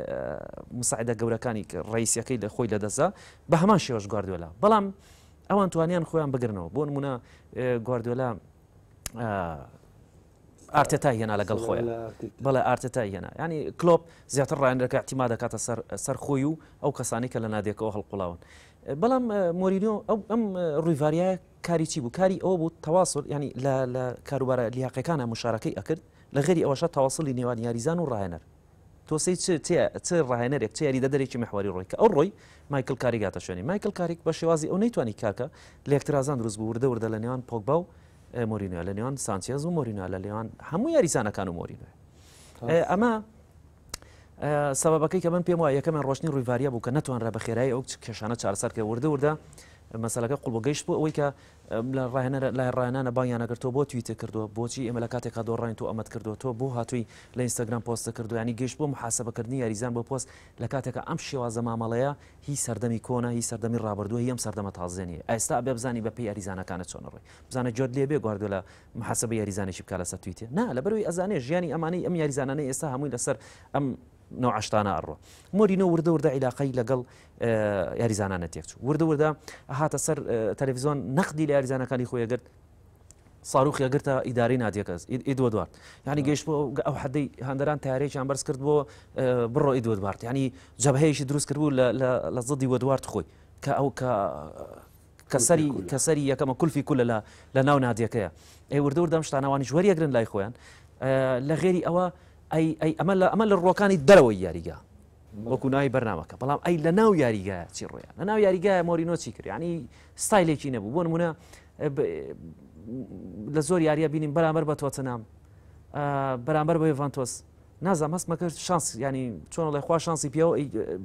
مساعدە گەورەکانی ڕئیسیەکەی لە خۆی لەدەستدا بە هەمان شێوەش گواردیۆلا بەڵام ئەوان توانیان خۆیان بگرنەوە بۆ نمونە گواردیۆلا ئارتێتای هێنا لەگەڵ خۆیان بەڵێ ئارتێتای هێنا ینی کلۆپ زیاتر ڕایەنەکە احتیما دەکاتە سەر خۆی و ئەو کەسانی کە لە نادیەکەەوە هەڵقوڵاون بەڵام مۆرینۆ ئەم ڕوویڤاریە کاری چی بوو کاری ئەوە بوو تەواصل ینی لە کاروبارە لیاقەکانە مشارەکەی ئەکرد لە غێری ئەوەشە تەواصلی نێوان یاریزان و ڕاهێنەر تۆسی چ ڕاهێنەرێک چ یاریدە دەرێکی محواری ڕۆی کە ئەو ڕۆی مایکل کاریگاتە شوێنی مایکل کاریک بە شێوازی ئەو نەیتوانی کاکە لە یەکترازان دروست بوو وردە لە نێوان پۆگبا و مۆرینۆ لە نێوان سانچێز و مۆرینۆ لە نێوان هەموو یاریزانەکان و مۆرینۆ ئەمە سەبەبەکەی کە من پێم وایە یەکەمان ڕۆشنی ڕوویڤاریە بوو کە نەتوانرا بە خێرایی ئەو کێشانە چارەسەر کە وردە مەسەلەکە قوڵبگەیشت بوو ئەوەی کە لە ڕاهێنانە بانیانەگرتەوە بۆ تویتە کردووە بۆچی ئێمە لە کاتێکا دۆڕین تۆ ئەمەد کردو تۆ بۆ هاتووی لە ئینستاگرام پۆستە کردو ینی گەشت بۆ محاسبەکردنی یاریزان بۆ پۆست لە کاتێکە ئەم شێوازە مامەڵەیە هی سەردەمی کۆنا هی سەردەمی ڕابردووە هی ئەم سەردەمە تازێنیە ئێستا بێ بزانی بە پێی یاریزانەکانە چۆن ڕێ بزانە جۆر لێ بێ گواردیۆلا محاسبە یاریزانێکی بکات لەسەر تویتێ نا لەبەرەوەی ئەزانێ ژیانی ئەمانەی ئەم یاریزانانەی ئێستا هەمووی لەسەر ئەم نوعشتانە ئەڕۆ مۆرینۆ وردە عیلاقەی لەگەڵ یاریزانانە تێکچوو وردە هاتە سەر تەلەڤیزۆن نەقدی لە یاریزانەکانی خۆی گرت ساروخی گرتە ئیداری نادیەکەس ئیدوەردوارد ینی گەیشت بۆ ئەو حدەی هەندەران تارێکیان بەرز کرد بۆ بڕۆ ئیدوەردوارد ینی جەبهەیەشی دروست کردبوو لە زڵدی وەدوارد خۆی کە ئەو کەسەری یەکەمە کولفی کولە لە ناو نادیەکەیە وردەم شتانەوانی ژوەریەگرن لای خۆیان لە غێری ئەوە ئەمە لە ڕۆکانی دەرەوەی یاریگا وەکو ناوی بەرنامەکە بەڵام ئەی لە ناو یاریگایە چی ڕۆیان لە ناو یاریگایە مۆرینۆ چی کرد ینی ستایلێکی نەبوو بۆ نمونە لە زۆر یاریە بینیم بەرامبەر بە تۆتەنام بەرامبەر بە یڤانتۆس نازانم هەستمە کرد شانس ینی چۆن لە خوا شانسی پێوە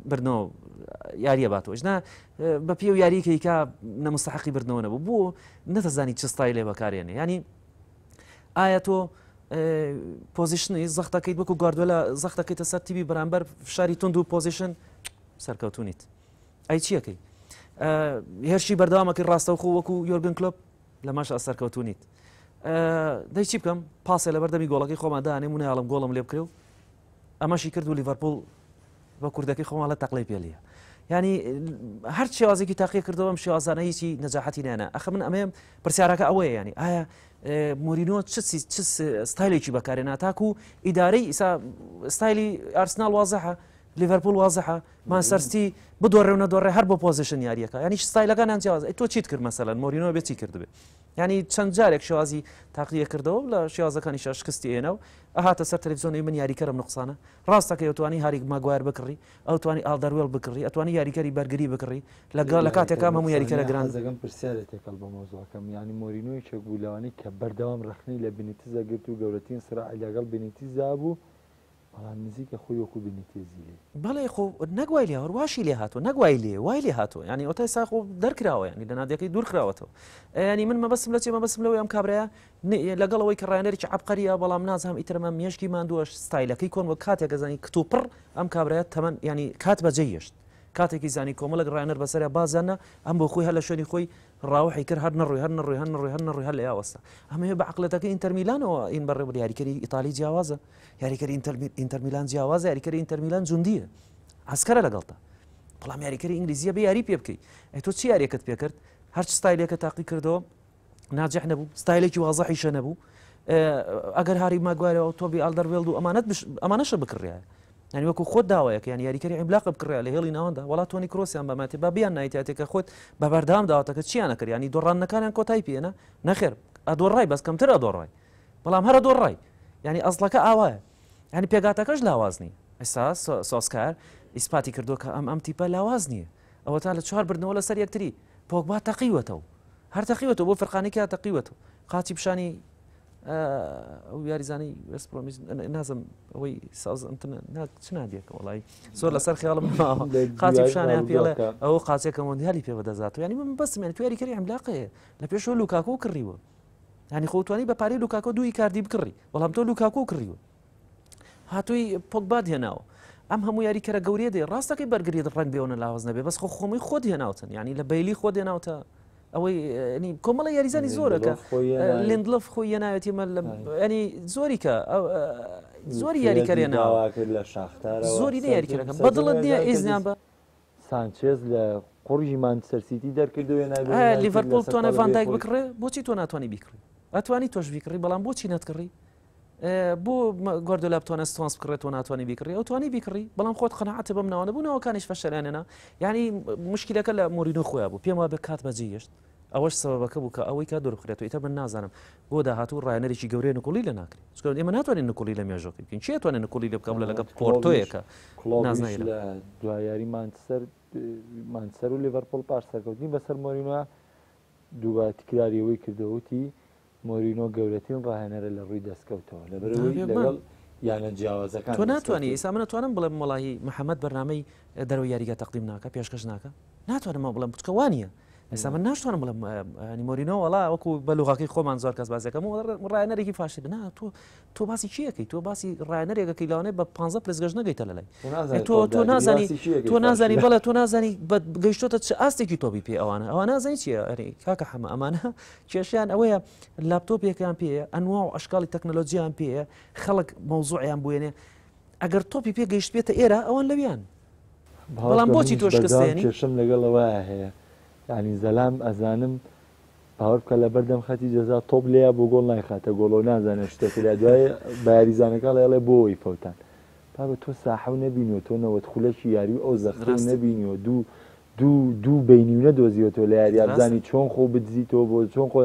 بردنەوە یاریە باتەوەش نا بە پێ و یاریکەی کا نەمستحقی بردنەوە نەبوو بۆ نەتەزانی چ ستایلێ بەکارێنێ ینی ئایا تۆ پۆزیشنی زەختەکەیت وەکو گواردیۆلا زەختەکەیتە سەر تیوی بەرامبەر فشاری تند و پۆزیشن سەرکەوتونیت ئەی چیەکەی هێرشی بەردەوامەکەی ڕاستەوخۆ وەکو یۆرگن کلۆپ لە ماش سەرکەوتونیت دەی چی بکەم پاسێ لە بەردەمی گۆڵەکەی خۆمان دانێ مناڵم گۆڵم لێ بکرێ و ئەمەشی کرد و لیڤەرپۆڵ بە کوردەکەی خۆمان لە تەقلەی پێلیە ینی هەر شێوازێکی تاقیە کردەوە ئەم شێوازانە هیچی نەجاحەتی نێنە ئەخ من ئەمەیە پرسیارەکە ئەوەیە ینی ئایا مۆرینۆ چ ستایلێکی بەکارێنا تاکو و ئیدارەی ئیسا ستایلی ئارسنال وازەحە لیڤەرپۆڵ وازەحە مانچستەر بدۆڕێ و نەدۆڕێ هەر بۆ پۆزیشن یاریەکە ینی ستایلەکانیان جیاواز تۆ چیت کرد مەسەلەن مۆرینۆ بێ چی کردبێ ینی چەند جارێک شێوازی تاقیە کردەوە لە شێوازەکانی شکستی ئێنە و ئەهاتە سەر تەلەڤیزۆنی من یاریکەرم نقصانە ڕاستەکە ئەوتوانی هاریک ماگوایر بکڕی ئەوتوانی ئالدەروێڵ بکڕی ئەتوانی یاریکەری بەرگری بکڕی لە کاتێکا هەموو یاریکەرە گران زەگەم پرسیارێکەکەڵ بە مۆزوعەکەم ینی مۆرینۆی چەگوولەوانی کە بەردەوام ڕخنەی لە بنیتیزە گرت و گەورەترین سراعی لەگەڵ بنیتیزا بوو بەڵام نزیکە خۆی وەکو بنیتیزی لێ بەڵێ خۆ نەگوای لێ هەرواشی لێ هاتووە نەگوای لێ وای لێ هاتووە ینی ئۆتای ساخۆ دەرکراوە ینی لە نادیەکەی دوورکراوەتەوە ینی من مەبەسم لە چێ مەبەسم لەوەی ئەم کابرایە لەگەڵەوەی کە ڕایەنەرێکی عەبقەریە بەڵام نازانم ئیترمە مێشکی ماندووەش ستایلەکەی کۆن وە کاتێک گەزانی کتوپڕ ئەم کابرایە تەمەن ینی کات بەجێ هێشت کاتێکی زانی کۆمەڵک ڕایەنەر بەسەرە بازانە ئەم بۆ خۆی هەر لە شوێنی خۆی ڕاوحی کرد هەر نەڕۆی هەر لە یاوەستا ئەمەیە بە عەقلەتەکەی ئینتەر میلانەوە ئین بەڕێ یاریکەری ئیتالی جیاوازە یاریکەری ئینتەر میلان جیاوازە یاریکەری ئینتەر میلان جوندیە عەسکەرە لەگەڵتە بەڵام یاریکەری ئینگلیزیە بە یاری پێ بکەی تۆ چی یاریەکەت پێ کرد هەر ستایلێکە تاقی کردەوە ناجح نەبوو ستایلێکی وازەحیشە نەبوو ئەگەر هاری ماگوایرەوە تۆبی ئالدەروێڵد و ئەمانەشە بکڕیایە ینی وەکو خۆت داوایەکە یان یاریکەری عیملاق بکڕیا لە هێڵی ناوەندا وڵات تۆنی کرۆسیان بەماتێ با بیان نایتاتێکە خۆت بە بەردەوام داواتەکە چیانە کرد ینی دۆڕانەکانیان کۆتای پێێنە نەخێر ئەدۆڕای بەس کەمتر ئەدۆڕای بەڵام هەرە دۆڕای ینی ئەسڵەکە ئاوایە ینی پێگاتەکەش لاوازنی ئێستا سۆسکار ئیسپاتی کردو کە ئەم تیپە لاواز نییە ئەوە تا لە چوار بردنەوە لە سەر یەکتری پۆگبا تەقیوەتەوە هەر تەقیوەتەوە بۆ فەرقانێکە تەقیوەتەوە قاچی پیشانی ئەو یاریزانی وەسپۆمیز نازم ئەوەی چ نادیەکە وڵی زۆر لەسەر خیاڵم قاچی پیشانیان پێڵێ ئەوە قاچێکە مۆندیالی پێوە دەزاتەوە ینی من بەسمێن توێریکەری ئەملاقەیە لە پێشەوە لوکاکۆ کڕیوە ینی خۆتوانی بە پارەی لوکاکۆ دووی کاردی بکڕی بەڵام تۆ لوکاکۆ کڕیوە هاتووی پۆگبا هێناوە ئەم هەموو یاریکەرە گەورەیە دێ ڕاستەکەی بەرگریت ڕنگ بێونە لاواز نەبێ بەس خۆ خۆمی خۆت هێناوتن ینی لە بەیلی خۆت هێناوتە ئەوەی کۆمەڵە یاریزانی زۆرەکە لێندلف خۆی هێناوێتی ینی زۆریکە زۆری یاریکەرێناوە لە شاختار زۆری یاریکەرەکە بەدڵت نییە ئیزیان بە سانچێز لە قڕژی مانچستەر دەرکردوێ لیڤەرپۆل توانە ڤاندایک بکڕێ بۆچی تۆ ناتوانانی بیکڕی ئەتوانی تۆش بیکڕی بەڵام بۆچی نەتکڕی بۆ گواردیۆلا بتوانە ستۆنس بکڕێت و ناتوانانی بیکڕی ئەو توانی بیکڕی بەڵام خۆت قەنەعەتە بەم ناوانە بوونەوەکانیش فەشەرانێنا ینی مشکلەکە لە مۆرینۆ خۆیان بوو پێم وا بە کات بەجێ گەشت ئەوەش سەبەکە بوو کە ئەوەی کا دەربخرێتەوە ئیتر من نازانم بۆ داهاتوو ڕایەنەرێکی گەورەی نکۆڵی لە ناکرێت چکە ئێمە ناتوانین نکۆڵی لە مێژۆکە بکەین چی توانێت نکۆڵی لە بکەم لەگە پۆرتۆیەکە نازانین لە دوایاری مانچستەر و لیڤەرپۆل پاش سەرکەوتنی بەسەر مۆرینۆ دووبار تکراریەوەی کردەوەتی مۆرینۆ گەورەترین ڕاهێنەرە لە ڕووی دەستکەوتەوە لەبەرەوەی لەگەڵ یانە جیاوازەکان تۆ ناتوانانی ئێستا من ناتوانم بڵێم وڵی محەممەد بەرنامەی دەرەوە یاریگە تەقدیم ناکە پێشکەش ناکە ناتوانم بڵم بچکە وانە ئێستا من ناشتوانم بڵم مۆرینۆ وڵا وەکو بەلوغاکەی خۆمان زۆر کەس بازەکەم ڕایەنەرێکی فاشی نا تۆ باسی چیەکەی تۆ باسی ڕایەنەرێکەکەی لاوانێ بە 15 پلسگەشت نەگەیتە لە لای تۆ نازانی بەڵە تۆ نازانی گەیشتۆتە چ ئاستێکی تۆبی پێ ئەوە نازانی چیە کاکە هەمە ئەمانە کێشیان ئەوەیە لاپتۆپێکیان پێەیە ئەنوا و ئەشکاڵی تەکنەلۆژیان پێەیە خەڵک مەوزوعیان بوێنێ ئەگەر تۆپی پێ گەیشت بێتە ئێرە ئەوان لەویان بەڵام بۆچی تۆ شکستێنی کێشم لەگەڵەوە هەیە ینی زەلام ئەزانم باوە بکە لە بەردەم خەتی جەزا تۆپ لێە بۆ گۆڵ نایخاتە گۆڵۆ نازانێت شتێکی لە دوای بەیاریزانەکە لەڵێ بۆی فەوتان با بە تۆ ساحە و نەبینیوە تۆ نەوەت خولەکی یاری و ئەو زەخرە نەبینیوە دوو بینیونە دۆزیوەتەوە لە یاری ئابزانی چۆن خۆ بدزیتەوە بۆ چۆن خۆ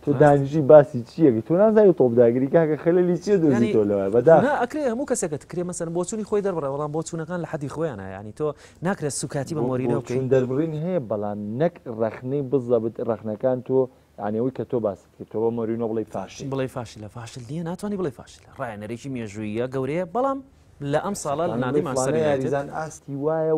تۆ دانیشی باسی چیەکەی تۆ نازانی تۆپداگیری کاکە خەلەلی چیە دۆزیتەوە لەوە بەدا ئەکرێ هەموو کەسێکە تکرێ مەسەن بۆچوونی خۆی دەربڕە بەڵام بۆچوونەکان لە حەدی خۆیانە ینی تۆ ناکرێت سوکاتی بە مۆرینۆ بکەین دەربڕین هەیە بەڵام نەک ڕەخنەی بزەبت ڕەخنەکان تۆ عنیەوەی کە تۆ باس کرد تۆ مۆرینۆ بڵێ فاشل بڵێ فاشل لە فاشل نییە ناتوانانی بڵێ فاشل ڕایەنەرێکی مێژوویە گەورەیە بەڵام لە ئەم ساڵە لە نادی مانچستەر یاریزان ئاستی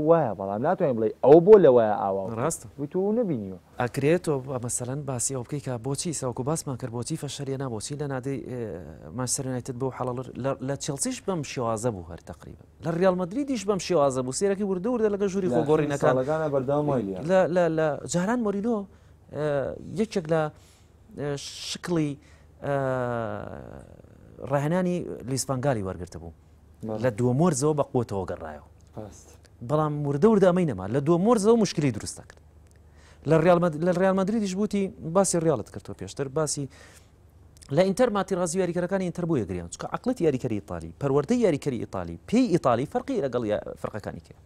وایە بەڵام ناتوانین بڵێ ئەو بۆ لەوایە ئاوا ڕاستە تۆ نەبینیوە ئەکرێت تۆ مەسەلەن باسی ئەو بکەی کە بۆچی ساوکو باسمان کرد بۆچی فەشەریە نابۆچی لە نادی مانچستەر یونایتد بۆ حەڵ لە چێلسیش بەم شێوازە بوو هەر تقریبا لە ڕیال مەدریدیش بەم شێوازە بوو سێرەکی وردە لەگە ژووری خۆگۆڕینەکان لە جاران مۆرینۆ یەکێک لە شکڵی ڕاهێنانی لیسپانگالی وەرگرتە بوو لە دووەمۆرزەوە بە قوتەوە گەڕایەوە بەڵام وردە ئەمەی نەما لە دووەمۆرزەوە مشکلی دروستە کرد لە ڕیال مەدریدیش بوتی باسی ڕیاڵت کردەوە پێشتر باسی لە ئینتەر ماتیڕازی یاریکەرەکانی ئینتەر بۆ یەگریان چکە عەقڵەتی یاریکەری ئیتالی پەروەردەی یاریکەری ئیتالی پێی ئیتالی فەرقی لەگەڵ فەرقەکانی کرد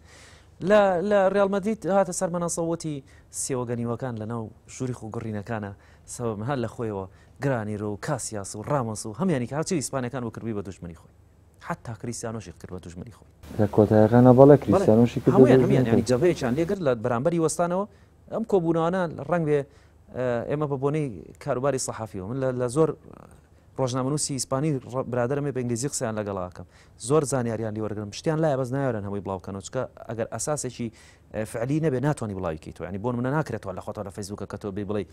لە ڕیال مەدرید هاتە سەر مەناسەوەتی سێوەگەنیوەکان لەناو ژووری خۆگەڕینەکانە سەبەب هەر لە خۆیەوە گرانیرۆ و کاسیاس و ڕامۆس و هەمیانی هەرچی ئیسپانیەکان و کردووی بە دوژمنی خۆی حتا کریستیانۆشی کرد بە دوژمنی خۆی لە کۆتایەکانە بەڵێ کریستیانۆشی کرد هەمیان جەبەیەکیان لێگر لە بەرامبەری وەستانەوە ئەم کۆبوونەوانە ڕەنگ بێ ئێمە بە بۆنەی کاروباری سەحافیەوە من لە زۆر ڕۆژنامەنووسی ئیسپانی برادرمێ بە ئینگلیزی قسەیان لەگەڵاکەم زۆر زانیاریان لیوەرگرم شتیان لایە بەس نایۆرن هەمووی بڵاوکەنەوە چکە ئەگەر ئەساسێکی فعلی نەبێ ناتوانانی بڵاویکەیتەوە ینی بۆ منە ناکرێتەوە لە خۆتەوە لە فەیسبووکە کە تۆ بڵێ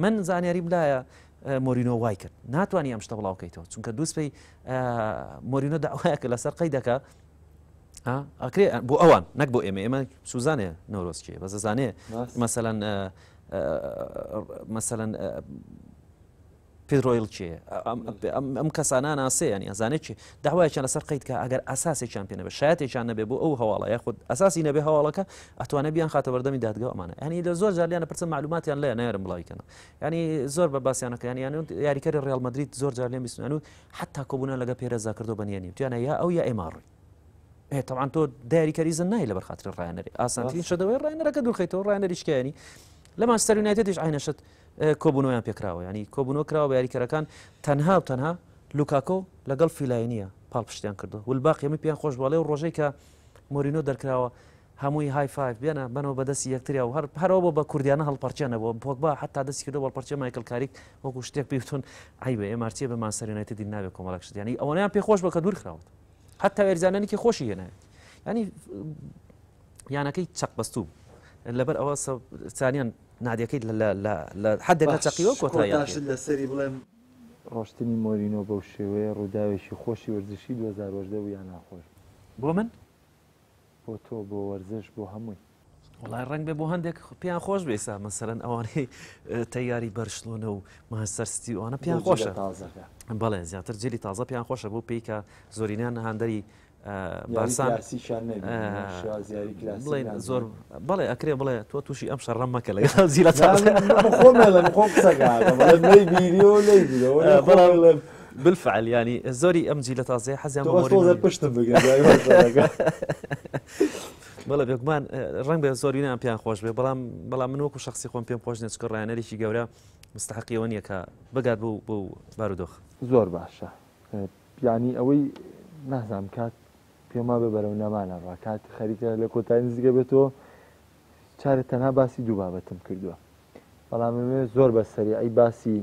من زانیاریم لایە مۆرینۆ وای کرد ناتوانانی ئەم شتە بڵاوکەیتەوە چونکە دووسپەی مۆرینۆ داوایە کە لەسەر قەی دەکا ئەکرێ بۆ ئەوان نەک بۆ ئێمە سوزانێ نەورۆز چیە بەس زانێ مەسەلەن پێدرۆیل چێ ئەم کەسانە ناسێ ینی ئەزانێت چی داوایەکیان لەسەر قەید کە ئەگەر ئاساسێکیان پێ نەبێ شایەتێکیان نەبێ بۆ ئەو هەواڵە یاخود ئاساسی نەبێ هەواڵەکە ئەتوانە بیان خاتە بەردەمی دادگا ئەمانە ینی لە زۆر جاریانە پرسە معلوماتیان لێ نایرم بڵاویکەنە ینی زۆر بە باسییانەکە ینی یاریکەری ڕیال مەدرید زۆر جار لێ بیستوان و حتا کۆبوونە لەگە پێرەزا کردو بەنیێنی توانە یا ئەو یا ئێماڕی طبعا تۆ دیاریکەریزن نای لە بەرخاتری ڕایەنەری ئاسانترین شەدەوەی ڕایەنەرەکە دوورخەیتەوە ڕایەنەریشکانی لە مانچستەر یونایتدیش عینەشت کۆبوونەوەیان پێکراوە ینی کۆبوونەوە کراوە بە یاریکەرەکان تەنها و تەنها لوکاکۆ لەگەڵ فیلاینیە پاڵپشتیان کردو ولباقی ئەمە پێیان خۆش بڵێ و ڕۆژەی کە مۆرینۆ دەرکراوە هەمووی های فایف بێنە بنەوە بەدەستی یەکتریا و هەرەوە بە کوردیانە هەڵپەرچێنەوە پۆگبا حتا دەستی کردو بەڵپەرچە مایکل کاریک وەکو شتێک پێوتون ئایبە ئێمارچێ بە ماسەرێنێتی دی نابێت کۆمەڵک شت ینی ئەوەیان پێخۆش بە کە دوور کراوت حتا وێرزانێکی خۆشی هێنایێت ینی یانەکەی چەق بەستوو لەبەر ئەوە چانیان نادیەکەی لە حدێکە چەقیوە کۆتاییان لەسەری بڵێم ڕۆشتنی مۆرینۆ بەو شێوەیە ڕووداوێکی خۆشی وەرزشی 2010 و یان ناخۆش بۆ من بۆ تۆ بۆ وەرزش بۆ هەمووی وڵای ڕنگ بێ بۆ هەندێک پێیان خۆش بێسا مەسەرەن ئەوانەی تەیاری بەرشلۆنە و ماهستەرستی ئەوانە پێیان خۆشە بەڵێ زیاتر جێلی تازە پێیان خۆشە بۆ پێی کە زۆرینیان هەندەری بارسان بڵێن زۆر بەڵێ ئەکرێ بڵێ تۆ تووشی ئەم شەڕەم مەکە لەگەڵ زیرە بالفعل ینی زۆری ئەم جیلە تازەیە حەزیان پشتم بەڵێ بێگومان ڕنگ بێ زۆرینیان پێیان خۆش بێ بەڵام من وەکو شخصی خۆم پێم خۆش نێت چکە ڕایەنەرێکی گەورە مستحقیەوە نییە کە بگات بۆ بارودۆخ زۆر باشە ینی ئەوەی نازانم کات پێما بە بەرەو نەمانە ڕ کات خەریکە لە کۆتایی نزیگە بێتەوە چارە تەنها باسی دوو بابەتم کردووە بەڵام زۆر بەسەری ئەی باسی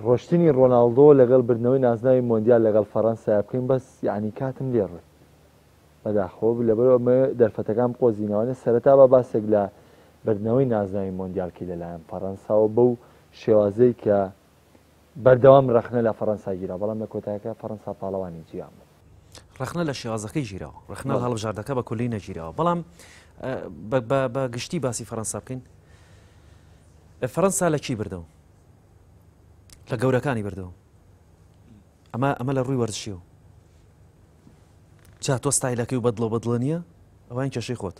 ڕۆشتنی ڕۆناڵدۆ لەگەڵ بردنەوەی نازناوی مۆندیال لەگەڵ فەڕەنسا بکەین بەس یعنی کاتم لێڕێ بەداخۆ لەبەرەوە دەرفەتەکان قۆزینەوەە سەرەتا بە باسێک لە بردنەوەی نازناوی مۆندیالکی لەلایەن فەڕەنساوە بەو شێوازەی کە بەردەوام ڕەخنە لە فەڕەنسا گیرا بەڵام لە کۆتایەکە فەڕەنسا پاڵەوانی جیام ڕخنە لە شێوازەکەی ژیراوە ڕخنە هەڵبژاردەکە بە کولی نەگیراوە بەڵام بە گشتی باسی فەڕەنسا بکەین فەڕەنسا لە چی بردەوە لە گەورەکانی بردەوە ئەمە لە ڕووی وەرزشیەوە جا تۆ ستایلەکەی و بەدڵە نییە ئەوان کێشەی خۆت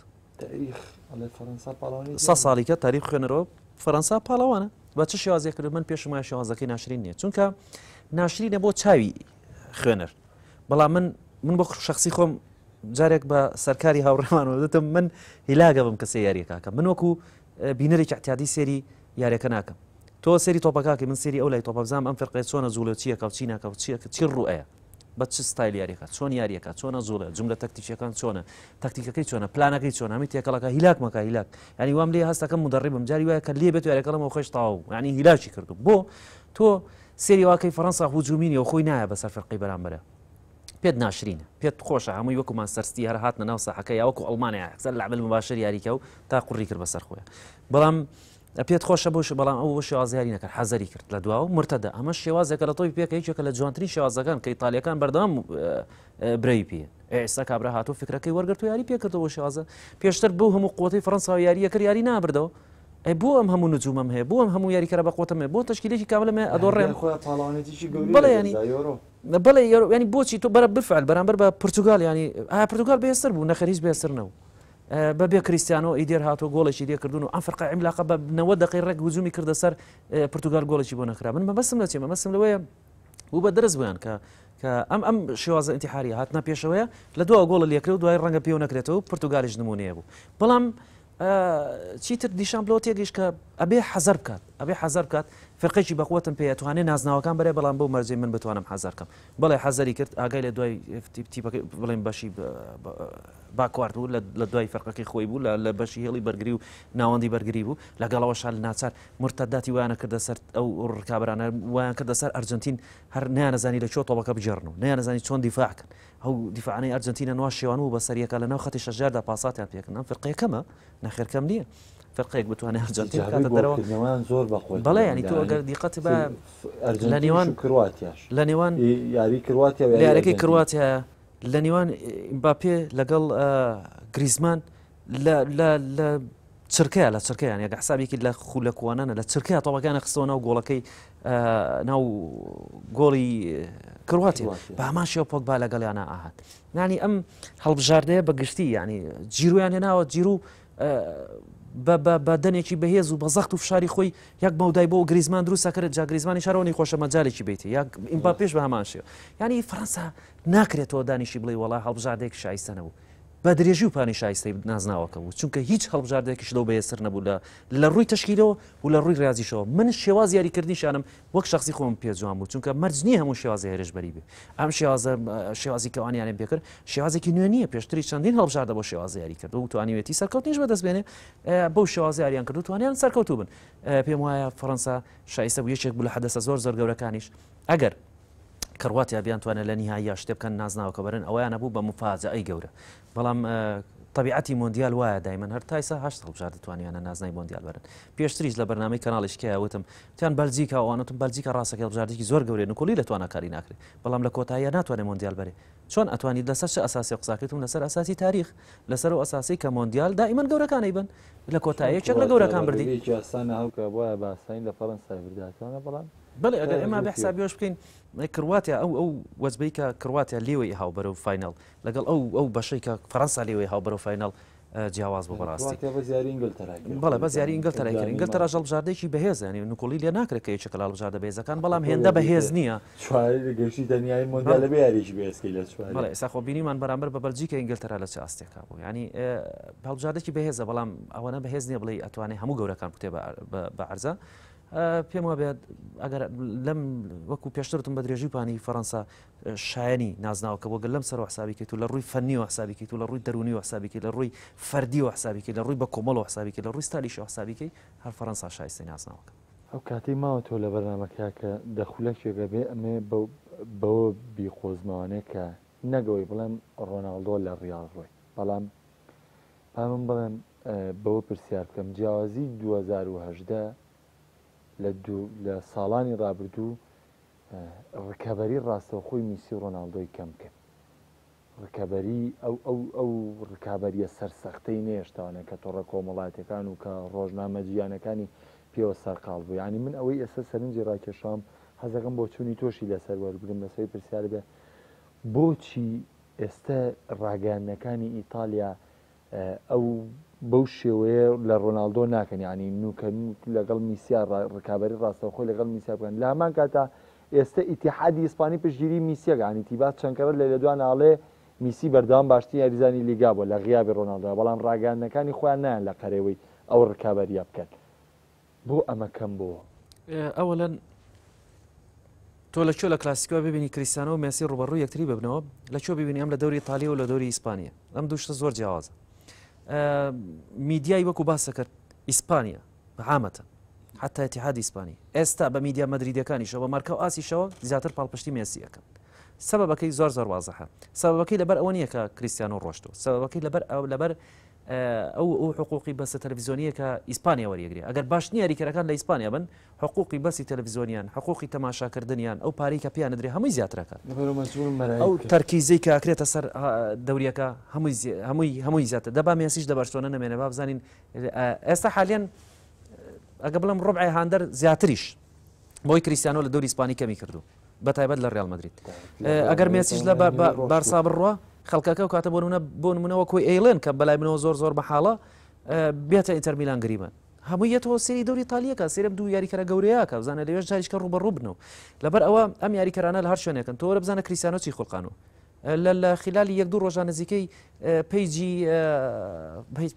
100 ساڵیکە تاریخ خوێنەرەوە فەڕەنسا پاڵەوانە بە چه شێوازێک کرد من پێشم وایە شێوازەکەی ناشرین نییە چونکە ناشرینە بۆ چاوی خوێنەر بەڵام من بۆ شخصی خۆم جارێک بە سەرکاری هاوڕێمانەوە دەتم من هیلاگە بم کە سێ یاریەکەکە من وەکو بینەرێکی احتیادی سێری یاریەکە ناکەم تۆ سێری تۆپەکەی من سێری ئەو لای تۆپە بزانم ئەم فەرقێ چۆنە زوڵە چیەکە و چی ناکە و چی ڕوئەیە بە چ ستایل یاریەکە چۆن یاریەکە چۆنە زوڵە جملە تەکتیکیەکان چۆنە تەکتیکەکەی چۆنە پلانەکەی چۆن هەمی تێکەڵەکە هیلاک مەکە هیلاک ینی وام لێ هەستەکەم مدەڕیبم جاری وایە کە لێ بێت یاریەکەڵەمەوە خۆش تاو ینی هیلاکی کردو بۆ تۆ سێری واکەی فەڕەنسا هوجومینی و خۆی نایە بەسەر فەرقی بەرامبەرە پێت ناشرینە پێت خۆشە هەمووی وەکو مانسەرستی هەر هاتنە ناو ساحەکە یا وەکو ئەڵمانیا سەر لەعمل مباشر یاریکە و تا قوڕی کرد بەسەر خۆیان بەڵام پێت خۆشە بۆش بەڵام ئەو شێوازیاری نەکرد حەزەری کرد لە دواوە مرتەدا ئەمە شێوازێکە لە تۆی پێکە هیچێکە لە جوانترین شێوازەکان کە ئیتالیەکان بەردەوام برەی پێ ئێستا کابرا هاتۆ فکرەکەی وەرگرت و یاری پێکردەوە شێوازە پێشتر بۆ هەموو قوڵەتی فەڕەنسا و یاریە کرد یاری نابردەوە ئەی بۆ ئەم هەموو نجومم هەیە بۆ ئەم هەموو یاریکەرە بە قوتم هەیە بۆ تەشکیلێکی کاملمە ئەدۆڕێن بەڵێ ینی بەڵێ ینی بۆچی تۆ بەرە بفعل بەرامبەر بە پورتوگال ینی پورتوگال بێستر بوو نەخەریز بێسترنەوە بەبێ کریستیانۆ ئیدێر هاتۆ گۆڵێکی دێکردون و ئەم فەرقە عیملاقە بە 90 دقیقە ڕێک هجومی کردە سەر پورتوگال گۆڵێکی بۆ نەخرا من مەبەستم لە چێ مەبەستم لەوەیە بوو بە دەرز بوویان کە ئەم شێوازە ئینتیحاریە هاتنە پێشەوەیە لە دو گۆڵ لێکرێ و دوای ڕەنگە پێو نەکرێتەوە پورتوگالیش نمونەیە بوو بەڵام چیتر دیشان بڵۆ تێگەیشت کە ئەبێ حەزەر بکات فەرقێکی بەقوتم پێ توانێت نازناوەکان بەرێ بەڵام بۆ مەرجەی من بتوانم حەزەر بکەم بەڵێ حەزەری کرد ئاگای لە دوای تیپەکەی بڵێن بەشی باکوارد بوو لە دوای فەرقەکەی خۆی بوو لە بەشی هێڵی بەرگری و ناوەندی بەرگری بوو لەگەڵەوە شال ناچار مرتەداتی وایانە کردە سەر ئەو ڕکابرانە وایان کردە سەر ئەرجنتین هەر نەیانەزانی لە چۆ تۆپەکە بجێڕن و نەیانەزانی چۆن دیفاعکەن ئەو دیفاعانەی ئەرجنتینە نوا شێوان و بە سەریەکە لە ناو خەتی شەژاردا پاساتیان پێکردن ئەم فەرقەکەمە نەخێرکەم نییە فەرقێک بتوانێت ئەرجنتین کاتە دەرەوە زۆر بەخۆی بەڵێ ینی تۆ ئەگەر دیقەت بە لە نێوان کرواتیاش لە نێوان یاری کرواتیا یارەکەی کرواتیا لە نێوان ئیمباپێ لەگەڵ گریزمان لە چرکەیە لە چرکیان یەک حسابێکی لە خولەکوانانە لە چرکەیە تۆڵەکانە خستەوە ناو گۆڵەکەی ناو گۆڵی کرواتیا بە هەمان شێوە پۆگبا لەگەڵیانە ئاهات یانی ئەم هەڵبژاردەیە بە گشتی ینی جیرویان هێناوە جیرو بە دەنێکی بەهێز و بە زەخت و فشاری خۆی یەک مەودای بۆ گریزمان دروستە کرد جا گریزمانی شارەوەی خۆشە مەجالێکی بێتی یاک ئیمباپێش بە هەمان شێوە ینی فەڕەنسا ناکرێتەوە دانیشی بڵێ وەڵا هەڵبژاردەیەک شایستە نەبوو بە درێژی و پانی شایستەی نازناوەکە بوو چونکە هیچ هەڵبژاردێکیش لەو بەیەسەر نەبوو لە ڕووی تەشکیلەوە و لە ڕووی ڕاضیشەوە من شێواز یاریکردنیشانم وەک شخصی خۆم پێ جوان بوو چونکە مەرج نییە هەموو شێوازی هێرشبەری بێ ئەم شێوازی کەوانیانێ پێکرد شێوازێکی نوێ نییە پێشتری چەندین هەڵبژاردە بۆ شێوازی یاری کرد و توانیوێتی سەرکەوتنیش بەدەست بێنێ بەو شێوازی یاریان کرد و توانیان سەرکەوتوو بن پێم وایە فەڕەنسا شایستە بوو یەکێک بوو لە حەدەسە زۆر گەورەکانیش ئەگەر کڕواتیا بیانتوانێت لە نیهایی شتێ بکەن نازناوەکە بەرن ئەویان نەبوو بە مفاجعەی گەورە بەڵام طبیعەتی مۆندیال وایە دایمەن هەر تایسا هەشت هەڵبژار دەتوانیانە نازنای مۆندیال بەرن پێشتریش لە بەرنامەی کەناڵیشکەیە وتم تیان بەلجیکا ئەوانەتم بەلجیکا ڕاستەکە هەڵبژاردێکی زۆر گەورەیە نکۆلی لە تواناکاری ناکرێت بەڵام لە کۆتاییە ناتوانێت مۆندیال بەرێ چۆن ئەتوانیت لەسەر چه ئەساسی قساکردتون لەسەر ئەساسی تاریخ لەسەر و ئەساسی کە مۆندیال دائیمەن گەورەکانی بن لە کۆتاییەک لە گەورەکان بردی بەڵێ ئەگەر ئێمە بە حسابیۆش بکەین کرواتیا ئەو وەزبەی کە کرواتیا لێوەی هاو بەرەو فاینەڵ لەگەڵ ئەو بەشەی کە فەڕەنسا لێوەی هاو بەرەو فاینەڵ جیاواز بۆ بەڕاستی بەڵێ بە زیاری ئینگلتەرا کرد ئینگلتەرا هەڵبژاردێکی بەهێز ینی نکۆلی لێ ناکرێت کە یەکێک لە هەڵبژاردە بەهێزەکان بەڵام هێندە بەهێز نییە ئێستا خۆ بینیمان بەرامبەر بە بەلجیکە ئینگلتەرا لە چه ئاستێکا بوو ینی هەڵبژاردێکی بەهێزە بەڵام ئەوەنە بەهێز نییە بڵێ ئەتوانێت هەموو گەورەکان بکتێ بە عەرزە پێم وابێت ئەگەر لەم وەکو پێشترتم بە درێژی پانی فەڕەنسا شایانی نازناوەکە بۆ گەل لەم سەر حسابیکەیت و لە ڕووی فەنی و حسابیکەیت و لە ڕووی دەرونی و حسابیکەی لە ڕووی فەردی و حسابیکەی لە ڕووی بە کۆمەڵ و حسابیکەی لە ڕووی ستالیش و حسابیکەی هەر فەڕەنسا شایستەی نازناوەکە ئەو کاتی ماوە تۆ لە بەرنامەکە کە دەخولەکێکە بێ ئەمێ بەوە بیخۆزمەوانەیە کە نەگەوەی بڵێم ڕۆناڵدۆ لە ڕیاڵ ڕۆی بەڵام پامم بڵێم بەوە پرسیار بکەم جیاوازی 2010 لە ساڵانی ڕابردوو ڕکەبەری ڕاستەوخۆی میسی و ڕۆناڵدۆی کەم کرد ڕکەبەری ئەو ڕکابەریە سەرسەختەی نێشتوانە کە تۆڕە کۆمەڵاتەکان و کە ڕۆژنامەجییانەکانی پێوە سەرقاڵ بوو ینی من ئەوەی ئێستا سەرنجی ڕاکێشام حەزەکەم بۆ چوونی تۆشی لەسەر وەرگرم لەسەری پرسیار بێ بۆچی ئێستا ڕاگەیاندنەکانی ئیتالیا ئەو بەو شێوەیە لە ڕۆناڵدۆ ناکەن ینی نوکە لەگەڵ میسیار ڕکابەری ڕاستەوخۆی لەگەڵ میسیار بکەن لە هەمان کاتا ئێستا ئیتیحادی ئیسپانی پشتگیری میسیەکە ینی تیبات چەندکەرە لە دوان ئاڵێ میسی بەردەوام باشترین یاریزانی لیگا بووە لە غیابی ڕۆناڵدۆ بەڵام ڕاگەیاندنەکانی خۆیان نایان لە قەرەوەی ئەو ڕکابەریە بکەن بۆ ئەمە کەم بووە ئەوەلەن تۆ لەکوێ لە کلاسیکەوە ببینی کریستیانۆ و مێسی ڕوبەڕوو یەکتری ببنەوە لەکوێ ببینی ئەم لە دەوری ئیتالیا و لە دەوری ئیسپانیا ئەم دووشتە زۆر جیاوازە میدیای وەکو باسە کرد ئیسپانیا عامەتە حتا اتحادی ئیسپانی ئێستا بە میدیا مەدریدەکانیشەوە مارکە و ئاسیشەوە زیاتر پاڵپشتی مێسیەکەن سەبەبەکەی زۆر وازەحە سەبەبەکەی لەبەر ئەوە نییە کە کریستیانۆ ڕۆشتەوە سەبەبەکەی لەبەر ئەو حقوقی بەسە تەلەڤیزیۆنیە کە ئیسپانیا وەریەگرێ ئەگەر باش نیە یاریکەرەکان لە ئیسپانیا بن حقوقی بەسی تەلەڤیزیۆنیان حقوقی تەماشاکردنیان ئەو پارەی کە پیان درێ هەمووی زیاترەکە ئەو تەرکیزەی کە ئاکرێتە سەر دەوریەکە هەمووی زیاتر دەبا مێسیش دەبەرچۆنە نەمێنێ با بزانین ئێستا حالیان ئەگە بڵم ڕبعی هاندەر زیاتریش بۆی کریستیانۆ لە دەوری ئیسپانی کەمی کردو بەتایبەت لە ڕیال مەدرید ئەگەر مێسیش لە بارسا بڕوە خەڵکەکە و کاتە بۆ نمونەوە کۆی ئەیڵێن کە بەلای منەوە زۆر بەحاڵە بێتە ئینتەر میلان گریمە هەموویەتەوە سێری دەوری ئیتالیەکە سێرم دوو یاریکەرە گەورەیەکە بزانە لەوێش جاریشکە ڕوبەڕوو بنەوە لەبەر ئەوە ئەم یاریکەرانە لە هەر شوێنێکن تۆ وەرە بزانە کریستیانۆ چی خوڵقانەوە لە خلالی یەک دوو ڕۆژان نزیکەی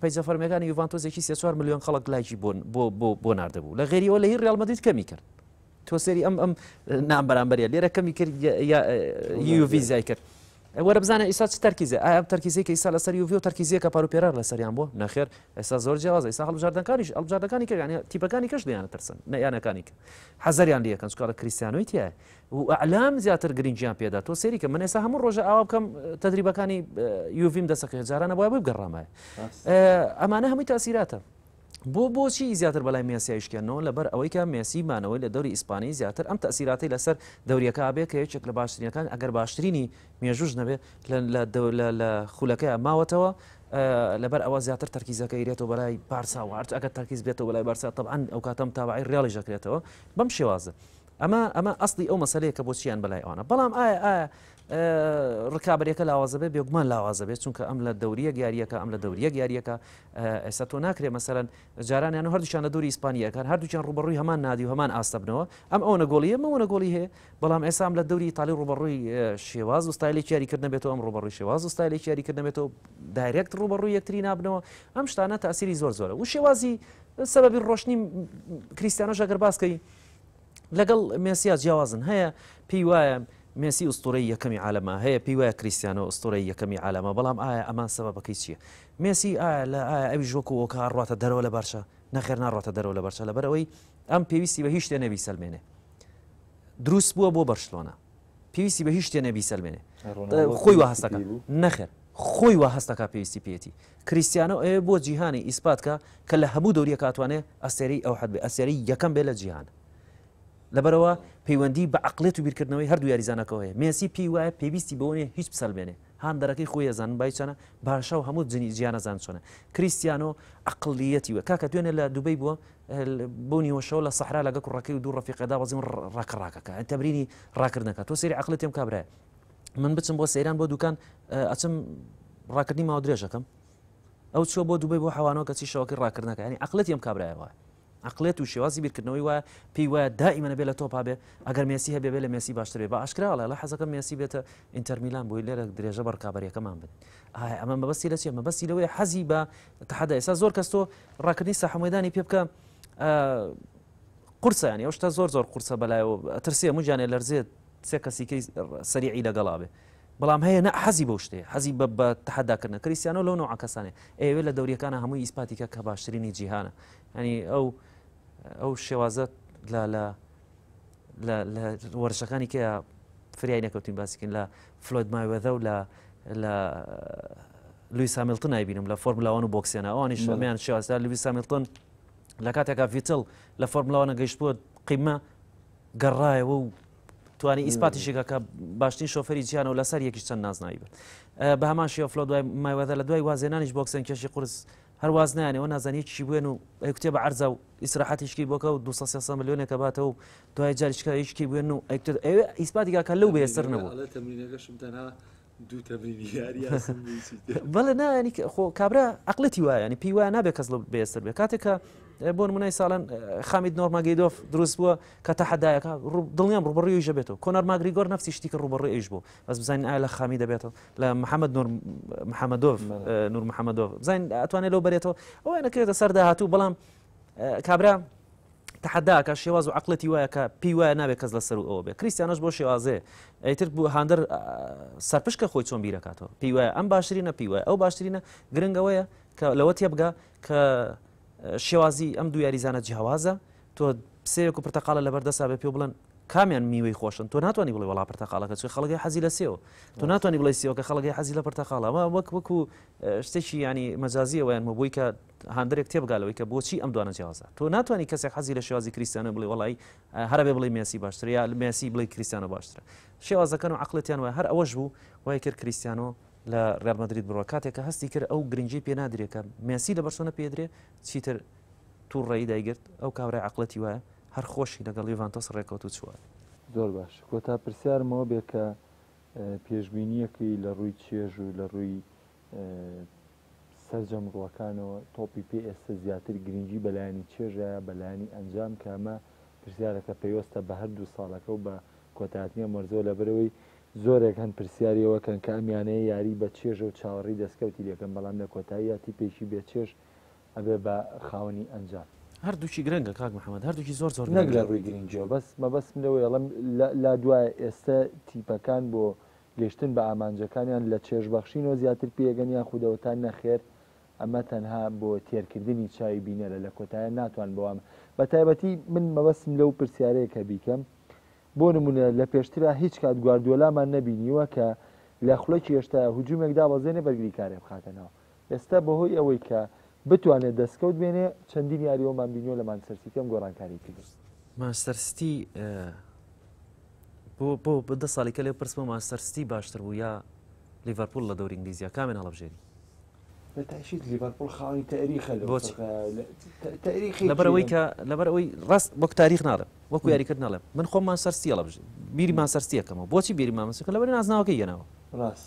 پیجە فەرمیەکانی یوڤانتۆزێکی 3 ملیۆن خەڵک لایکی بۆ ناردەبوو لە غێریەوە لە هیر ڕیال مەدرید کەمی کرد تۆ سێری ئەم نام بەرامبەریە لێرە کەمی کرد یوڤی زای کرد وەرە بزانە ئیسا چ تەرکیزە ئایا تەرکیزەی کە ئیسا لەسەر یوڤی و تەرکیزیە کە پاروپێرار لەسەریان بۆ نەخێر ئێستا زۆر جیاوازە ئیسا هەڵبژاردنەکانی کە یانە تیپەکانی کەش لیانە ترسن نەیانەکانی کە حەزەریان لەکەن چکارە کریستیانۆی تایە و ئەعلام زیاتر گرنگیان پێدا تۆ سێری کە من ئێستا هەموو ڕۆژە ئاوا بکەم تەدریبەکانی یوڤیم دەسەکە جارانە بۆ بگەڕامایە ئەمانە هەمووی تاسیراتە بۆچی زیاتر بەلای مێسیایشکێنەوە لەبەر ئەوەی کە مێسی مانەوەی لە دەوری ئیسپانی زیاتر ئەم تەسیراتی لەسەر دەوریەکە بێ کە یەکێک لە باشترینەکان ئەگەر باشترینی مێژوش نەبێت لە خولەکەی ماوەتەوە لەبەر ئەوە زیاتر تەرکیزەکە ئیرێتەوە بەلای بارسا و هەرچ ئەگەر تەرکیز بێتەوە بەلای بارسا طبعاً ئەو کاتەم تاوای ڕیاڵی ژەکرێتەوە بەم شێوازە ئەمە ئەسڵی ئەو مەسەلەیە کە بۆچیان بەلای ئەوانە بەڵام ئایا ڕکابەرێکە لاوازە بێ بێگومان لاوازە بێت چونکە ئەم لە دەوریە یاریەکە ئەم لە دەوریە یاریەکە ئێستا تۆ ناکرێت مەسەرەن جارانیان هەردووچیان لە دووری ئیسپانیەکان هەردووچیان ڕوبەڕووی هەمان نادی و هەمان ئاستەبنەوە ئەم ئەو نەگۆڵیە مەوە نەگۆڵی هەیە بەڵام ئێسام لە دەوری ئیتالی ڕوبەڕووی شێواز و ستایلی یاریکردن بێتەوە ئەم ڕوبەڕووی شێواز و ستایلی یاریکردن بێتەوە دایرێکت ڕوبەڕووی یەکتری نابنەوە ئەم شتانە تاسیری زۆر زۆرە و شێوازی سەبەبی ڕۆشنی کریستیانۆش ئەگەر باسکەی لەگەڵ مێسیا جیاوازن هەیە پێی وایە مێسی ئوستورەی یەکەمی عالەمە هەیە پێی وایە کریستیانۆ ئوستورەی یەکەمی عالەمە بەڵام ئایا ئەمان سەبەبەکەی چییە مێسی ئایا لە ئایا ئەوی ژوەکو ئۆکە ڕاتە دەرەوە لە بەرچە نەخێر ناڕاتە دەرەوە لە بەرچە لەبەرەوەی ئەم پێویستی بە هیچ شتێ نەبی سەلمێنێ دروست بووە بۆ بەرشلۆنە پێویستی بە هیچ شتێ نەبی سەلمێنێ خۆی وا هەستەکە نەخێر خۆی وا هەستەکە پێویستی پێێتی کریستیانۆ ئەوێ بۆ جیهانی ئیسپاتکە کە لە هەموو دەوریە کاتوانێ ئەسێری ئەو حەد بێ ئەسێری یەکەم بێ لە جیهان لەبەرەوە پەیوەندی بە عقلێت و بیرکردنەوەی هەردوو یاریزانەکەەوە هەیە مێسی پێی وایە پێویستی بۆنێ هیچ بسەلمێنێ هەم دەرەکەی خۆی ەزانن بایچەنە باشە و هەموو جنی جیانەزان چۆنە کریستیانۆ عقلیەتی وە کاکە دوێنێ لە دوبەی بووە بۆنی وەشەوە لە سەحرا لەگە کوڕەکەی و دوو ڕەفیقەدا بەزیم ڕاکەڕاکەکە تەمرینی ڕاکردنەکە تۆ سێری عقلت تێم کابرایە من بچم بۆ سەیران بۆ دوکان ئەچم ڕاکردنی ماوە درێژەکەم ئەو چۆ بۆ دوبەی بۆ حەوانەوە کەچی شەوەکەی ڕاکردنەکە ینی عقلت ێم کابرایەوە عقلێت و شێوازی بیرکردنەوەی وایە پێی وایە دائیمەنە بێ لە تۆپا بێ ئەگەر مێسی هەبێ بێ لە مێسی باشتر بێ بە ئاشکراوەڵە لە حەزەکەم مێسی بێتە ئینتەر میلان بۆی لێرە درێژە بەرکابەریەکەمان بن ئەمە مەبەستی لە چێ مەبەستی لەوەی حەزی بە تەحەدا ئێستا زۆر کەس تۆ ڕاکردنی ساحەمەدانی پێ بکە قورسە ینی ئەو شتە زۆر زۆر قورسە بەلایەوە ترسێ موجانێ لەرزێت سێ کەسیکەی سەریعی لەگەڵا بێ بەڵام هەیە نە حەزی بەو شتێ حەزی بە تەحەداکردن کریستیانۆ لەو نوع کەسانێ ئێوێ لە دەوریەکانە هەمووی ئیسپاتیکە کە باشترینی جیهانە ینی ئەو شێوازە لە وەرشەکانی کە فریای نەکەوتین باسیکن لە فلۆید مایوەدە و لە لویس هامیلتن نایبینم لە فۆرمولاوان و بۆکسیانە ئەوانیش شەمیان شێوازدا لویس هامیلتن لە کاتێکا ڤیتڵ لە فۆرمولاوانە گەیشت بۆ قیمە گەڕایەوە و توانی ئیسپاتیشێکە کە باشترین شۆفەری جیهانە و لەسەر یەکیش چەند نازناوی بێت بە هەمان شێوە فلۆ دوای مایوەدە لە دوای وازێنانیش بۆکسن کێشی قورس هەرواز نایانەوە نازانانی چی بوێن و ئەکتێ بە عەرزە و ئیسراحەتیشکی بۆکە و 200 میلیۆنێکە باتەوە و دوای جاریشکە هیچکی بوێن و ئەوێ ئیسپاتیکە کە لەو بێسەر نەبوو بەڵێ نانی خۆ کابرا عقلەتی وایە ینی پێی وایە نابێت کەس لە بێستر بێت کاتێکە بۆ نمونەی ساڵان خامید نۆرماگەیدۆف دروست بووە کە تەحەدایەکە دڵنیام ڕوبەڕووی ژەبێتەوە کۆنەر ماگریگۆر نفسی شتی کە ڕوبەڕووی ئەیش بوو بەس بزانین ئایا لە خامی دەبێتەوە لە محەممەد محەممەدۆف نور محەممەدۆف بزانین ئەتوانێت لەو بەرێتەوە ئەوە نەکرێتە سەر داهاتوو بەڵام کابرا تەحەداکە شێواز و عقلەتی وایە کە پێی وایە نابێت کەس لەسەر و ئەوە بێ کریستیانۆش بۆ شێوازێ ئەیتر بوو هاندەر سەرپشکە خۆی چۆن بیرەکاتەوە پێی وایە ئەم باشترینە پێی وایە ئەو باشترینە گرنگەوەیە کە لەوە تێبگا کە شێوازی ئەم دوو یاریزانە جیاوازە تۆ سێرێک و پرتەقالە لەبەردەسا بێ پێ بڵێن کامیان میوەی خۆشن تۆ ناتوانانی بڵێ وڵا پرتەقالەکە چۆی خەڵکی حەزی لە سێەوە تۆ ناتوانانی بڵێ سێەوە کە خەڵکی حەزی لە پرتەقالە ئەمە وەکو شتێکی ینی مەجازیەوەیان بۆی کە هەندێک تێبگالەوەی کە بۆچی ئەم دوانە جیاوازە تۆ ناتوانانی کەسێک حەزی لە شێوازی کریستیانە بڵێ وڵی هەرە بێ بڵێ مێسی باشترە یا مێسی بڵێ کریستیانە باشترە شێوازەکەن و عقلەتیان وایە هەر ئەوەش بوو وای کرد کریستیانۆ لە ڕیال مەدرید بڕۆ کاتێکە هەستی کرد ئەو گرنگی پێ نادرێت کە مێسی لە بەرسۆنە پێدرێ چیتر توو ڕێی دایگرت ئەو کابرای عقلەتی وایە هەر خۆشی لەگەڵ یوڤانتۆس ڕێکەوت و چووە زۆر باش کۆتا پرسیارمەوە بێ کە پێشبینیەکەی لە ڕووی چێژ و لە ڕووی سەرجەمڕوەکانەوە تۆپی پێ ئێستا زیاتر گرنگی بەلایانی چێژایە بەلایانی ئەنجام کامە پرسیارەکە پێوەستە بە هەردوو ساڵەکە و بە کۆتاتنیە مەرزەوە لەبەرەوەی زۆرێک هەن پرسیاریەوەکەن کە ئەمیانەیە یاری بە چێژە و چاوەڕی دەستکەوتی لەکەم بەڵام لە کۆتاییاتی پێشی بێ چێژ ئەبێ بە خاوەنی ئەنجام هەردووکی گرنگە کاک محەممەد هەردووکی زۆر زۆر نەک لە ڕووی گرنگیەوە بەس مەبەستم لەوەی ئەڵم لا دوایە ئێستا تیپەکان بۆ گەشتن بە ئامانجەکانیان لە چێژبەخشینەوە زیاتر پێگەنیان خودەوەتان نەخێر ئەمە تەنها بۆ تێرکردنی چاوی بینەرە لە کۆتایە ناتوان بەوام بە تایبەتی من مەبەستم لەو پرسیارەیە کە بیکەم بۆ نمونە لە پێشترا هیچ کات گواردیۆلامان نەبینیوە کە لە خوڵێکی هێشتا هجوومێکدا بەزێنێ بەرگری کارێ بخاتەنەوە ئێستا بەهۆی ئەوەی کە بتوانێت دەستکەوت بێنێ چەندین یاریەوەمان بینیۆ لە مانچەستەرسیتیم گۆڕانکاری پێست مانچەستەرسیتی بۆ بدە ساڵیکە لێ پرسمە مانچەستەرسیتی باشتر بوو یا لیڤەرپوڵ لە دەوری ئینگلیزیە کامێن هەڵەبژێری بەتاشیت لیڤەرپۆڵ خاوەنی تاریخە بۆچی؟ تاریخی لەبەرەوەی ڕاست وەک تاریخ ناڵێم وەکو یاریکرد ناڵێم من خۆمان سەرستیەڵە بژ بیریمان سەرستیەکەمەوە بۆچی بیری مامەسەکە لەبەر نازناوەکەی یەنەوە ڕاست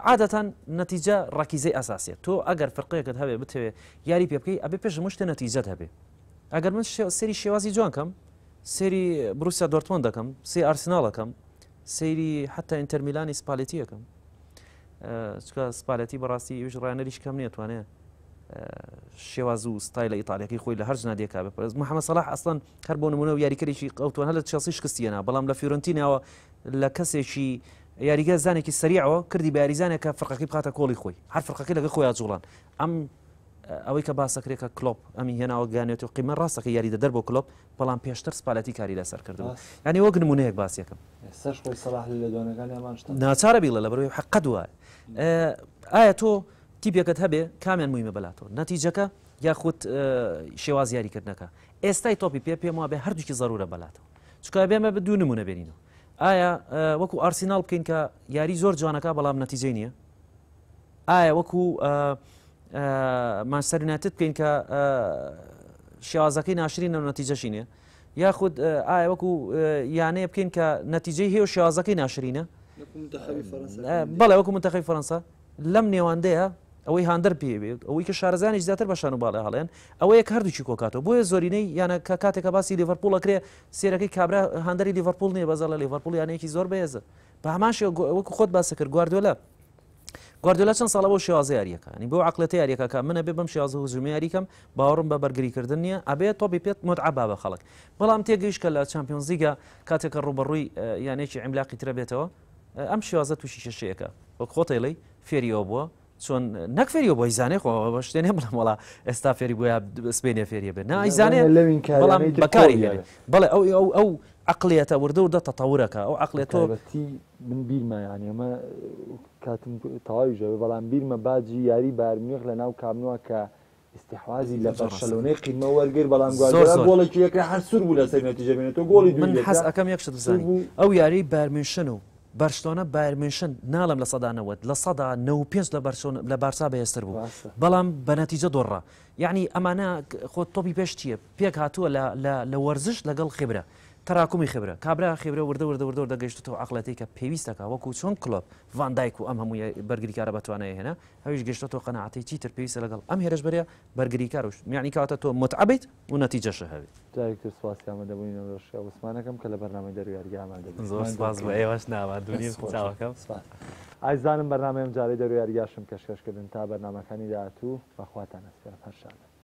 عادەتەن نەتیجە ڕەکیزەی ئەساسیە تۆ ئەگەر فرقەیەکت هەبێ بتەوێ یاری پێ بکەی ئەبێ پێش مشتە نەتیجەت هەبێ ئەگەر من سێری شێوازی جوانکەم سێری بروسیا دۆرتمۆند دەکەم سێ ئارسناڵەکەم سەیری حتا ئینتەرمیلانی سپالێتیەکەم چکە سپالەتی بەڕاستی ئێوش ڕایەنەریش کەم نێتوانێت شێواز و ستایلە ئیتالیەکەی خۆی لە هەر ژنادیەکە بپەرست محەممەد سەلاح ئەسڵەن هەر بۆ نمونە و یاریکەرێکی قەوتوان هە لە چێڵسی شکستیەنا بەڵام لە فیورنتینەوە لە کەسێکی یاریگە زانێکی سەریعەوە کردی بە یاریزانێکە فرقەکەی بخاتە کۆڵی خۆی هەر فرقەکەی لەگە خۆیان جوڵان ئەم ئەوەی کە باسەکرێکە کلۆپ ئەمی هێناوە گانێت و قیمە ڕاستەکە یاری دەدەر بۆ کلۆپ بەڵام پێشتر سپالەتی کاری لەسەر کردەوە ینی وەک نمونەیەک باسیەکەم ناچارە بیڵە لە بەروی حەقە دوایە ئایا تۆ تیپێکت هەبێ کامیان مویمە بەلاتەوە نەتیجەکە یاخود شێواز یاریکردنەکە ئێستای تۆپی پێم وابێ هەردووکی زەرورە بەلاتەوە چکە بێمە بە دوو نمونە بێنینەوە ئایا وەکو ئارسیناڵ بکەین کە یاری زۆر جوانەکە بەڵام نەتیجەی نییە ئایا وەکو مانچستەر یونایتد بکەین کە شێوازەکەی ناشرینە و نەتیجەشی نییە یاخود ئایا وەکو یانەیە بکەین کە نەتیجەی هەیە و شێوازەکەی ناشرینە بەڵێ وەکو منتەخەی فەڕەنسا لەم نێواندەیە ئەوەی هاندەر پێبێت ئەوەی کە شارەزانی زیاتر بەشان و باڵێ هەڵێن ئەوەیە هەردووچی کۆکاتەوە بۆیە زۆرینەی یانە کە کاتێکە باسی لیڤەرپۆڵەکرێ سێرەکەی کابرا هاندەری لیڤەرپۆڵ نییە بەزەڵە لیڤەرپۆڵ یانەیەکی زۆر بەهێزە بە هەماشی وەکو خۆت باسە کرد گواردیۆلا چەند ساڵە بۆ شێوازە یاریەکانی بۆ عقلەتی یاریەکە منە بێ بەم شێوازە هوجومی یاریکەم باوەڕم بە بەرگریکردن نییە ئەبێت تۆپی پێت متعەبا بە خەڵک بەڵام تێگەیشت کە لە چامپیۆنز لیگە کاتێکە ڕوبەڕووی یانێکی عیملاقی ترە بێتەوە ئەم شێوازە تووشی شەشەیەەکە وەک خۆتەیڵی فێریەوە بووە چۆن نەک فێریەوە بۆ ئیزانێ خۆ بە شتێنێ بڵم وڵا ئێستا فێری بۆە سپێنێ فێریە بێت نائیزانێ بەڵام بەکاری بەڵێ ئەو عقلێتە وردە تەتەورەکە ئەو عقلێتەوەتی من بیرمە یانی ئەمە کاتم تەواوی ژەوێ بەڵام بیرمە باجی یاری بارمیێخ لە ناو کامنووە کە استحوازی لە بەرشەلۆنەی قیمە وەرگر بەڵام گۆڵێکی یەکە هەر سوور بوو لە سەر نەتیجە بێنێتەوە گۆڵی من حەز ئەەکەم یەک شت بزانین ئەو یاری بارمێنشن و بەرشلۆنە بارمێنشن ناڵم لە سەدانەوەت لە سەدا 95 لە بارسا بەهێزتر بوو بەڵام بە نەتیجە دۆڕە یعنی ئەمانە خۆ تۆپی پێش چییە پێک هاتووە لە وەرزش لەگەڵ خبرە تراکمی خبرە کابرا خبرە وردە دەگەیشتەوە عقلەتی کە پێویستەکە وەکو چۆن کلۆب ڤاندایک و ئەم هەمووی بەرگریکارە بەتوانێت هێنا هەویش گەشتەوە قەناعەتی چیتر پێویستە لەگەڵ ئەم هێرش بەرە بەرگریکارش میانی کاتە تۆ متعەبیت و نەتیجەشە هەبێت جارێکتر سواسیامە دەبووینەوە ڕۆژ وسمانەکەم کە لە بەرنامەی دەرویارگە ئامادە زۆر سپاس بە ئێوەش ناوادونی چاوەکەم ئایزانم بەرنامەیەم جارەی دەرویارگاشم کەشکەشکردن تا بەرنامەکانی داهاتوو بەخواتان ئەسپێرم هەر شادە